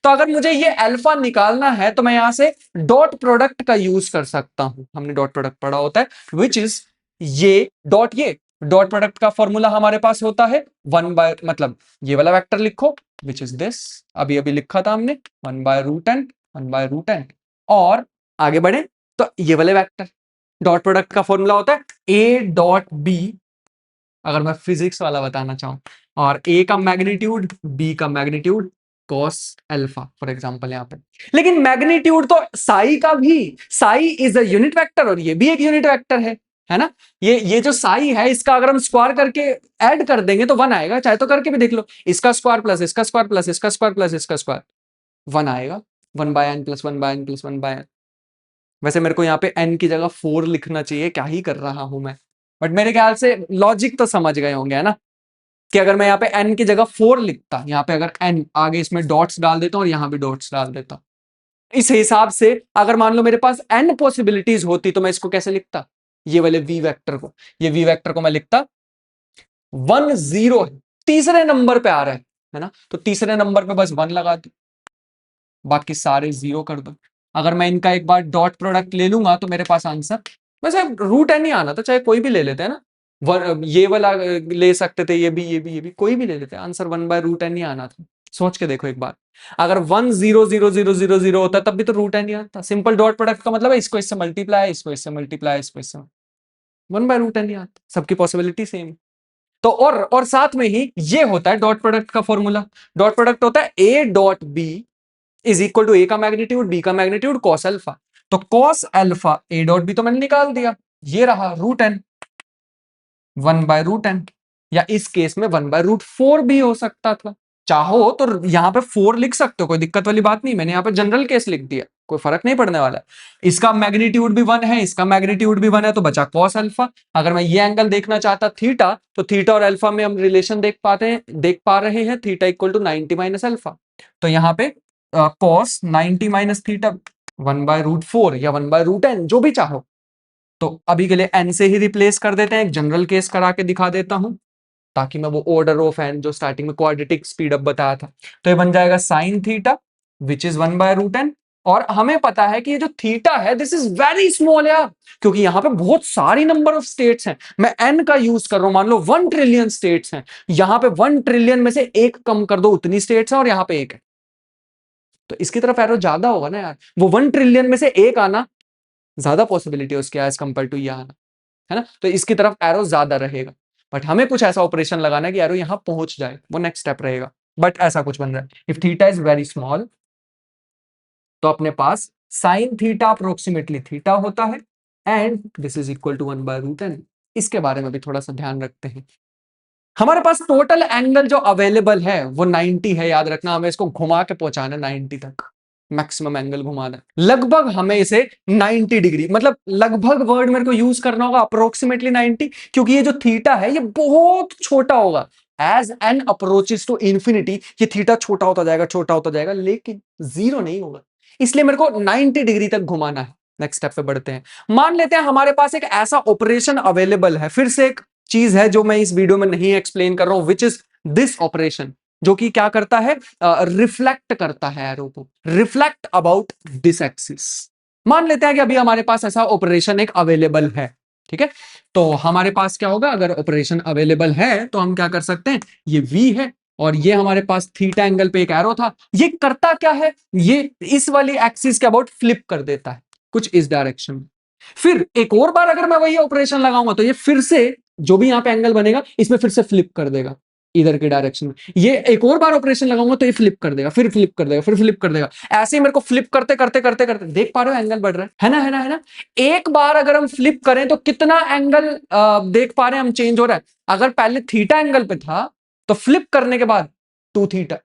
Speaker 1: तो अगर मुझे ये अल्फा निकालना है तो मैं यहां से डॉट प्रोडक्ट का यूज कर सकता हूं। हमने डॉट प्रोडक्ट पढ़ा होता है, विच इज ये डॉट प्रोडक्ट का फॉर्मूला हमारे पास होता है 1 मतलब ये वाला वेक्टर लिखो, विच इज दिस, अभी अभी लिखा था हमने 1/√n, 1/√n। और आगे बढ़े तो ये वाले वेक्टर डॉट प्रोडक्ट का फॉर्मूला होता है A.B, अगर मैं फिजिक्स वाला बताना चाहूं, और ए का मैग्नीट्यूड, बी का magnitude, cos alpha for example यहां पे। लेकिन मैग्नीट्यूड तो साई का भी, Sai is a unit vector और ये भी एक यूनिट वेक्टर है ना। ये जो साई है इसका अगर हम स्क्वायर करके ऐड कर देंगे तो 1 आएगा। चाहे तो करके भी देख लो, इसका स्क्वायर प्लस इसका स्क्वायर प्लस इसका स्क्वायर प्लस इसका स्क्वायर 1 आएगा। 1/n plus 1/n plus 1/n। वैसे मेरे को यहाँ पे n की जगह 4 लिखना चाहिए, क्या ही कर रहा हूं मैं, बट मेरे ख्याल से लॉजिक तो समझ गए होंगे, है ना। कि अगर मैं यहाँ पे n की जगह 4 लिखता, यहाँ पे अगर n आगे इसमें डॉट्स डाल देता हूँ और यहाँ भी डॉट्स डाल देता, इस हिसाब से अगर मान लो मेरे पास n पॉसिबिलिटीज होती तो मैं इसको कैसे लिखता, ये वाले v वेक्टर को, ये v वेक्टर को मैं लिखता 1 0 है, तीसरे नंबर पे आ रहा है ना, तो तीसरे नंबर पे बस 1 लगा दो, बाकी सारे 0 कर दो। अगर मैं इनका एक बार डॉट प्रोडक्ट ले लूंगा तो मेरे पास आंसर, वैसे √n ही आना था, चाहे कोई भी ले लेते हैं ना, ये वाला ले सकते थे, ये भी कोई भी ले लेते हैं, आंसर 1/√n ही आना था। सोच के देखो एक बार, अगर 1 0 0 0 0 0 होता तब भी तो √n ही आता। सिंपल डॉट प्रोडक्ट का मतलब है इसको इससे मल्टीप्लाई, इसको इससे मल्टीप्लाई, इसको इससे 1/√n ही आता। सबकी पॉसिबिलिटी सेम। तो और साथ में ही ये होता है डॉट प्रोडक्ट का फॉर्मूला। डॉट प्रोडक्ट होता है A.B इज इक्वल टू ए का मैग्नीट्यूड, बी का मैग्नीट्यूड, कॉस अल्फा। तो कॉस अल्फा A.B तो मैंने निकाल दिया, ये रहा √n, 1/√n, या इस केस में 1/√4 भी हो सकता था। चाहो तो यहाँ पे 4 लिख सकते हो, कोई दिक्कत वाली बात नहीं, मैंने यहाँ पे जनरल केस लिख दिया, कोई फर्क नहीं पड़ने वाला। इसका मैग्नीट्यूड भी 1 है, इसका मैग्नीट्यूड भी 1 है, तो बचा कॉस अल्फा। अगर मैं ये एंगल देखना चाहता थीटा, तो थीटा और अल्फा में हम रिलेशन देख पा रहे हैं, theta equal to 90 minus alpha. तो यहाँ पे कॉस 90 माइनस थीटा 1/√4 या 1/√n, जो भी चाहो। तो अभी के लिए n से ही रिप्लेस कर देते हैं, एक जनरल केस करा के दिखा देता हूं, ताकि मैं वो ऑर्डर ऑफ एन जो स्टार्टिंग में क्वाड्रेटिक स्पीड अप बताया था। तो ये बन जाएगा sine theta which is 1/√n। और हमें पता है कि ये जो थीटा है दिस इज वेरी स्मॉल यार, क्योंकि यहां पे बहुत सारी नंबर ऑफ स्टेट्स हैं, मैं n का यूज कर रहा हूं, मान लो 1 ट्रिलियन स्टेट्स हैं, यहां पे 1 ट्रिलियन में से एक कम कर दो, उतनी स्टेट्स हैं, और यहां पे एक है, तो इसकी तरफ एरो ज्यादा होगा ना यार, वो 1 ट्रिलियन में से एक आना ज्यादा पॉसिबिलिटी है उसके एज कंपेयर टू ये आना, है ना, तो इसकी तरफ एरो ज्यादा रहेगा। बट हमें कुछ ऐसा ऑपरेशन लगाना है कि एरो यहां पहुंच जाए, वो नेक्स्ट स्टेप रहेगा। बट ऐसा कुछ बन रहा है, if theta is very small, तो अपने पास साइन थीटा अप्रोक्सीमेटली थीटा होता है, and this is equal to 1/√n। इसके बारे में भी थोड़ा सा ध्यान रखते हैं। हमारे पास टोटल एंगल जो अवेलेबल है वो 90 है, याद रखना, हमें इसको घुमा के पहुंचाना 90 तक, मैक्सिमम एंगल घुमाना, लगभग हमें इसे 90 डिग्री, मतलब लगभग वर्ड मेरे को यूज करना होगा, अप्रोक्सीमेटली 90, क्योंकि ये जो थीटा है ये बहुत छोटा होगा, as N approaches to infinity ये थीटा छोटा होता जाएगा, छोटा होता जाएगा, लेकिन जीरो नहीं होगा, इसलिए मेरे को 90 डिग्री तक घुमाना है। नेक्स्ट स्टेप पे बढ़ते हैं। मान लेते हैं हमारे पास एक ऐसा ऑपरेशन अवेलेबल है, फिर से एक चीज है जो मैं इस वीडियो में नहीं एक्सप्लेन कर रहा हूं, विच इज दिस ऑपरेशन, जो कि क्या करता है, रिफ्लेक्ट करता है एरो को, रिफ्लेक्ट अबाउट दिस एक्सिस। मान लेते हैं कि अभी हमारे पास ऐसा ऑपरेशन एक अवेलेबल है, ठीक है, तो हमारे पास क्या होगा, अगर ऑपरेशन अवेलेबल है तो हम क्या कर सकते हैं, ये V है और ये हमारे पास थीटा एंगल पे एक एरो था, ये करता क्या है, ये इस वाली एक्सिस के अबाउट फ्लिप कर देता है कुछ इस डायरेक्शन में। फिर एक और बार अगर मैं वही ऑपरेशन लगाऊंगा तो ये फिर से जो भी यहां पे एंगल बनेगा इसमें फिर से फ्लिप कर देगा इधर के डायरेक्शन में। ये एक और बार ऑपरेशन लगाऊंगा तो ये फ्लिप कर देगा, फिर फ्लिप कर देगा, फिर फ्लिप कर देगा, ऐसे ही मेरे को फ्लिप करते करते करते करते, देख पा रहे हो एंगल बढ़ रहा है ना, है ना, है ना। एक बार अगर हम फ्लिप करें तो कितना एंगल देख पा रहे हैं हम चेंज हो रहा है। अगर पहले थीटा एंगल पे था तो फ्लिप करने के बाद 2 थीटा,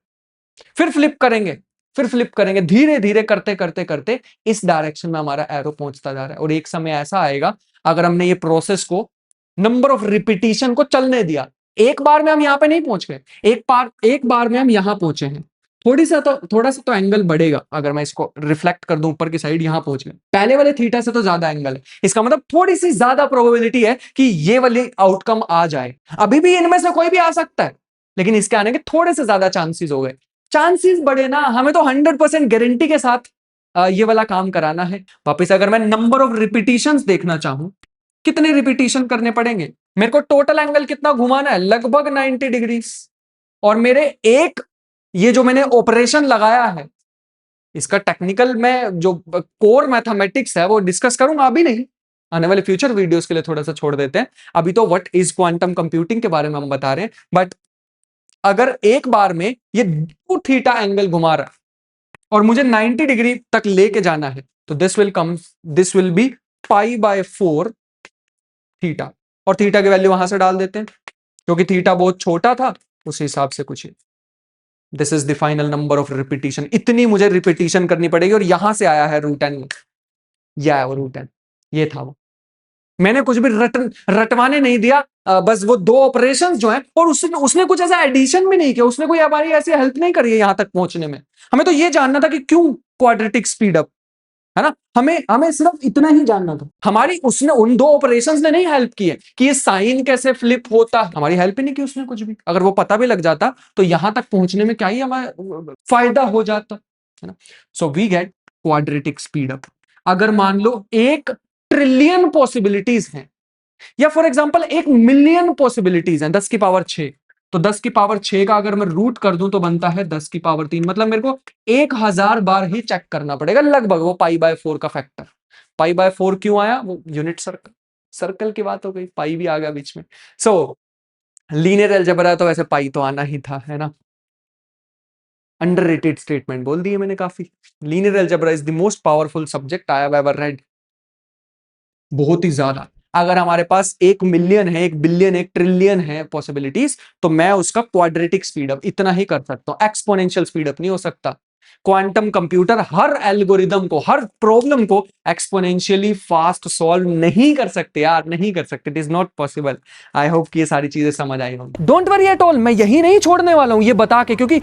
Speaker 1: फिर फ्लिप करेंगे, फिर फ्लिप करेंगे, धीरे धीरे करते करते करते इस डायरेक्शन में हमारा एरो पहुंचता जा रहा है। और एक समय ऐसा आएगा अगर हमने ये प्रोसेस को नंबर ऑफ रिपीटिशन को चलने दिया, एक बार में हम यहां पे नहीं पहुंच गए, एक बार में हम यहां पहुंचे हैं, थोड़ा सा तो एंगल बढ़ेगा, अगर मैं इसको रिफ्लेक्ट कर दूं ऊपर की साइड, यहां पहुंच गए, पहले वाले थीटा से तो ज्यादा एंगल है, इसका मतलब थोड़ी सी ज्यादा प्रोबेबिलिटी है कि ये वाली आउटकम आ जाए। अभी भी इनमें से कोई भी आ सकता है, लेकिन इसके आने के थोड़े से ज्यादा चांसेस हो गए। चांसेस बढ़े ना, हमें तो 100% गारंटी के साथ ये वाला काम कराना है। वापस अगर मैं नंबर ऑफ रिपीटिशंस देखना चाहूं, कितने रिपीटिशन करने पड़ेंगे, मेरे को टोटल एंगल कितना घुमाना है, लगभग 90 डिग्री। और मेरे एक ये जो मैंने ऑपरेशन लगाया है, इसका टेक्निकल में जो कोर मैथमेटिक्स है वो डिस्कस करूंगा, अभी नहीं, आने वाले फ्यूचर वीडियोस के लिए थोड़ा सा छोड़ देते हैं। अभी तो व्हाट इज क्वांटम कंप्यूटिंग के बारे में हम बता रहे हैं। बट अगर एक बार में ये 2 थीटा एंगल घुमा रहा है और मुझे 90 डिग्री तक लेके जाना है, तो दिस विल बी π/4 थीटा, और थीटा की वैल्यू वहां से डाल देते हैं, क्योंकि थीटा बहुत छोटा था उस हिसाब से कुछ। This is the final number of repetition, इतनी मुझे रिपीटिशन करनी पड़ेगी, और यहां से आया है √n, ये आया वो √n, ये था वो, मैंने कुछ भी रटवाने नहीं दिया, बस वो 2 ऑपरेशंस जो हैं, और उसने कुछ ऐसा एडिशन भी नहीं किया, उसने कोई हमारी ऐसी हेल्प नहीं करी है यहां तक पहुंचने में। हमें तो ये जानना था कि क्यों क्वाड्रेटिक स्पीड अप, है ना, हमें हमें सिर्फ इतना ही जानना था। हमारी उसने उन 2 ऑपरेशंस ने नहीं हेल्प की है कि ये साइन कैसे फ्लिप होता है, हमारी हेल्प ही नहीं की उसने कुछ भी। अगर वो पता भी लग जाता तो यहां तक पहुंचने में क्या ही हमारा फायदा हो जाता, है ना। So we get quadratic speed up. अगर मान लो 1 ट्रिलियन पॉसिबिलिटीज हैं, या फॉर एग्जांपल 1 मिलियन पॉसिबिलिटीज हैं, 10 की पावर 6, तो 10 की पावर 6 का अगर मैं रूट कर दूं तो बनता है 10 की पावर 3, मतलब मेरे को 1000 बार ही चेक करना पड़ेगा लगभग, वो π/4 का फैक्टर। π/4 क्यों आया, वो यूनिट सर्कल की बात हो गई, पाई भी आ गया बीच में। सो लीनियर अलजेब्रा तो वैसे पाई तो आना ही था, है ना। अंडररेटेड स्टेटमेंट बोल दी है मैंने काफी। Linear algebra is the most powerful subject I have ever read, बहुत ही ज्यादा। अगर हमारे पास 1 मिलियन है, 1 बिलियन, 1 ट्रिलियन है पॉसिबिलिटीज, तो मैं उसका क्वाड्रेटिक स्पीड अप इतना ही कर सकता हूं, एक्सपोनेंशियल स्पीड अप नहीं हो सकता। क्वांटम कंप्यूटर हर एल्गोरिदम को, हर प्रॉब्लम को एक्सपोनेंशियली फास्ट सॉल्व नहीं कर सकते यार, नहीं कर सकते। It is not possible. I hope कि ये सारी चीजें समझ आई होंगी। डोंट वरी एट ऑल, मैं यही नहीं छोड़ने वाला हूं ये बता के, क्योंकि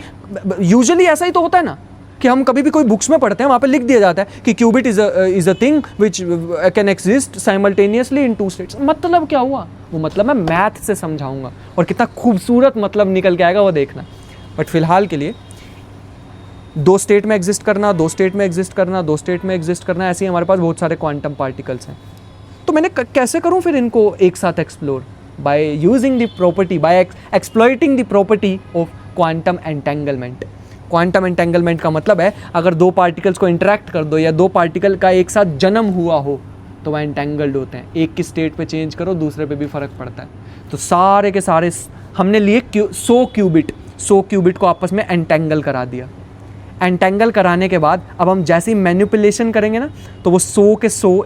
Speaker 1: यूजुअली ऐसा ही तो होता है ना कि हम कभी भी कोई बुक्स में पढ़ते हैं, वहां पे लिख दिया जाता है कि qubit is a thing which can exist simultaneously in 2 states. मतलब क्या हुआ? वो मतलब मैं मैथ से समझाऊंगा और कितना खूबसूरत मतलब निकल के आएगा वो देखना। बट फिलहाल के लिए 2 स्टेट में एग्जिस्ट करना, 2 स्टेट में एग्जिस्ट करना, 2 स्टेट में एग्जिस्ट करना, ऐसे ही हमारे पास बहुत सारे क्वांटम पार्टिकल्स हैं। तो मैंने कैसे करूं फिर इनको एक साथ explore? By using the property, by exploiting the property of quantum entanglement. Quantum entanglement का मतलब है अगर 2 पार्टिकल्स को इंटरेक्ट कर दो या 2 पार्टिकल का एक साथ जन्म हुआ हो तो वह एंटेंगल्ड होते हैं। एक की स्टेट पे चेंज करो, दूसरे पे भी फर्क पड़ता है। तो सारे के सारे हमने लिए 100 क्यूबिट को आपस में एंटेंगल करा दिया। एंटेंगल कराने के बाद अब हम जैसे ही मैनिपुलेशन करेंगे ना, तो वो 100 के 100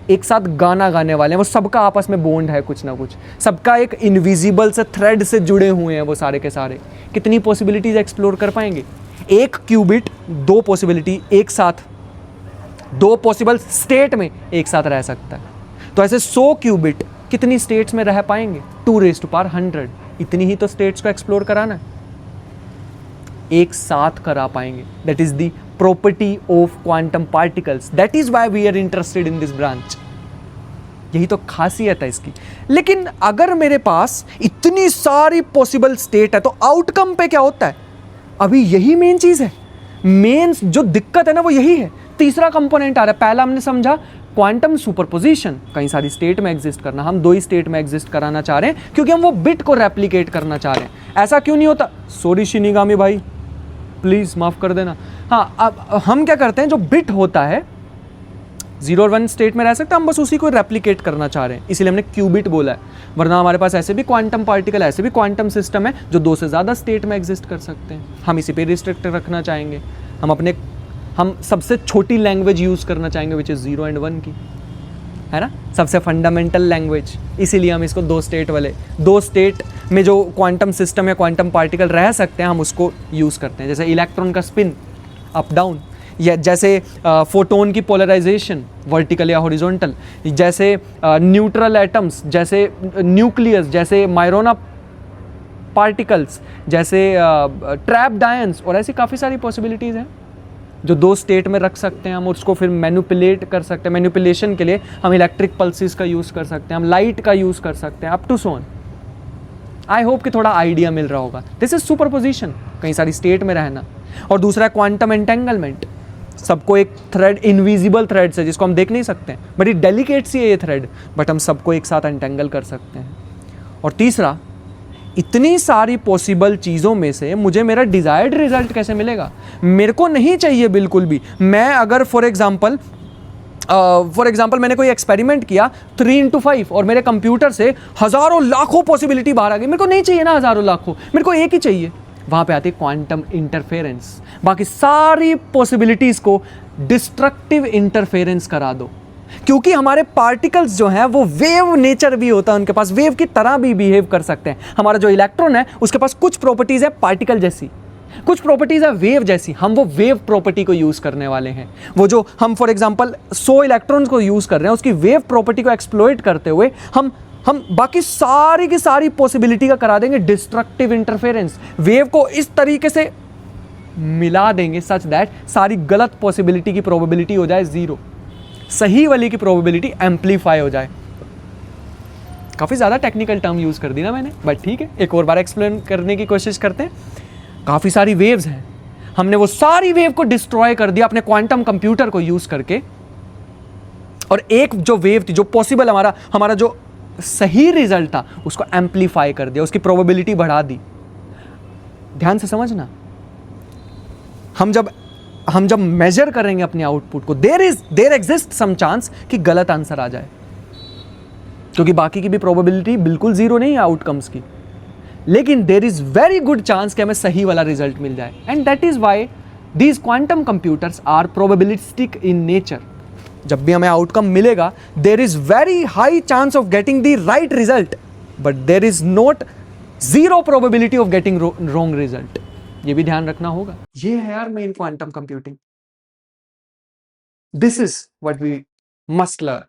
Speaker 1: एक साथ गाना गाने वाले हैं। वो सबका आपस में बॉन्ड है कुछ ना कुछ, सबका एक इनविजिबल से थ्रेड से जुड़े हुए हैं वो सारे के सारे। कितनी पॉसिबिलिटीज एक्सप्लोर कर पाएंगे? 1 क्यूबिट 2 पॉसिबिलिटी एक साथ, 2 पॉसिबल स्टेट में एक साथ रह सकता है। तो ऐसे 100 क्यूबिट कितनी स्टेट्स में रह पाएंगे? 2⁻100। इतनी ही तो स्टेट्स को एक्सप्लोर कराना है, एक साथ करा पाएंगे। That is the property of quantum particles, that is why we are interested in this branch. यही तो खासियत है इसकी। लेकिन अगर मेरे पास इतनी सारी पॉसिबल स्टेट है तो आउटकम पे क्या होता है? अभी यही मेन चीज है, मेन जो दिक्कत है ना वो यही है। तीसरा कंपोनेंट आ रहा है। पहला हमने समझा क्वांटम सुपरपोजिशन, कई सारी स्टेट में एग्जिस्ट करना। हम 2 ही स्टेट में एग्जिस्ट कराना चाह रहे हैं क्योंकि हम वो बिट को रेप्लिकेट करना चाह रहे हैं। ऐसा क्यों नहीं होता? सॉरी शिनिगामी भाई, प्लीज माफ कर देना। हाँ, अब हम क्या करते हैं, जो बिट होता है 0 और 1 स्टेट में रह सकता है, हम बस उसी को रेप्लिकेट करना चाह रहे हैं, इसीलिए हमने क्यूबिट बोला है। वरना हमारे पास ऐसे भी क्वांटम पार्टिकल, ऐसे भी क्वांटम सिस्टम है जो 2 से ज़्यादा स्टेट में एग्जिस्ट कर सकते हैं। हम इसी पे रिस्ट्रिक्ट रखना चाहेंगे। हम सबसे छोटी लैंग्वेज यूज़ करना चाहेंगे विच इज़ 0 और 1 की, है ना, सबसे फंडामेंटल लैंग्वेज। इसीलिए हम इसको 2 स्टेट वाले, 2 स्टेट में जो क्वांटम सिस्टम या क्वांटम पार्टिकल रह सकते हैं हम उसको यूज़ करते हैं। जैसे इलेक्ट्रॉन का स्पिन अप डाउन, या जैसे फोटोन की पोलराइजेशन वर्टिकल या हॉरिजॉन्टल, जैसे न्यूट्रल एटम्स, जैसे न्यूक्लियस, जैसे मायरोना पार्टिकल्स, जैसे ट्रैप्ड आयंस, और ऐसी काफ़ी सारी पॉसिबिलिटीज़ हैं जो 2 स्टेट में रख सकते हैं हम। उसको फिर मैनिपुलेट कर सकते हैं। मैनिपुलेशन के लिए हम इलेक्ट्रिक पल्सेस का यूज़ कर सकते हैं, हम लाइट का यूज़ कर सकते हैं, up to so on. I hope कि थोड़ा आइडिया मिल रहा होगा। दिस इज सुपरपोजिशन, कई सारी स्टेट में रहना। और दूसरा क्वांटम एंटेंगलमेंट, सबको एक थ्रेड, इनविजिबल थ्रेड से, जिसको हम देख नहीं सकते हैं, बड़ी डेलिकेट सी है ये थ्रेड, बट हम सबको एक साथ एंटेंगल कर सकते हैं। और तीसरा, इतनी सारी पॉसिबल चीज़ों में से मुझे मेरा डिज़ायर्ड रिजल्ट कैसे मिलेगा? मेरे को नहीं चाहिए बिल्कुल भी। मैं अगर फॉर एग्जांपल मैंने कोई एक्सपेरिमेंट किया 3x5 और मेरे कंप्यूटर से हज़ारों लाखों पॉसिबिलिटी बाहर आ गई, मेरे को नहीं चाहिए ना हज़ारों लाखों, मेरे को एक ही चाहिए। वहाँ पे आती है क्वांटम इंटरफेरेंस। बाकी सारी पॉसिबिलिटीज़ को डिस्ट्रक्टिव इंटरफेरेंस करा दो, क्योंकि हमारे पार्टिकल्स जो हैं वो वेव नेचर भी होता है, उनके पास वेव की तरह भी बिहेव कर सकते हैं। हमारा जो इलेक्ट्रॉन है उसके पास कुछ प्रॉपर्टीज़ है पार्टिकल जैसी, कुछ प्रॉपर्टीज़ है वेव जैसी। हम वो वेव प्रॉपर्टी को यूज़ करने वाले हैं। वो जो हम फॉर एग्जांपल 100 इलेक्ट्रॉन्स को यूज़ कर रहे हैं, उसकी वेव प्रॉपर्टी को एक्सप्लॉइट करते हुए हम बाकी सारी की सारी पॉसिबिलिटी का करा देंगे डिस्ट्रक्टिव इंटरफेरेंस। वेव को इस तरीके से मिला देंगे सच दैट सारी गलत पॉसिबिलिटी की प्रोबेबिलिटी हो जाए 0, सही वाली की प्रोबेबिलिटी एम्पलीफाई हो जाए। काफ़ी ज़्यादा टेक्निकल टर्म यूज़ कर दी ना मैंने, बट ठीक है, एक और बार एक्सप्लेन करने की कोशिश करते हैं। काफ़ी सारी वेव्स हैं, हमने वो सारी वेव को डिस्ट्रॉय कर दिया अपने क्वांटम कंप्यूटर को यूज़ करके, और एक जो वेव थी, जो पॉसिबल हमारा जो सही रिजल्ट था, उसको एम्पलीफाई कर दिया, उसकी प्रोबेबिलिटी बढ़ा दी। ध्यान से समझना, हम जब मेजर करेंगे अपने आउटपुट को, देयर एग्जिस्ट सम चांस कि गलत आंसर आ जाए, क्योंकि बाकी की भी प्रोबेबिलिटी बिल्कुल 0 नहीं है आउटकम्स की, लेकिन there is very good chance कि हमें सही वाला रिजल्ट मिल जाए। And that is why these quantum computers are probabilistic in nature. जब भी हमें आउटकम मिलेगा, there is very high chance of getting the right result, but there is not zero probability of getting wrong result. ये भी ध्यान रखना होगा। ये है यार main quantum computing. This is what we must learn.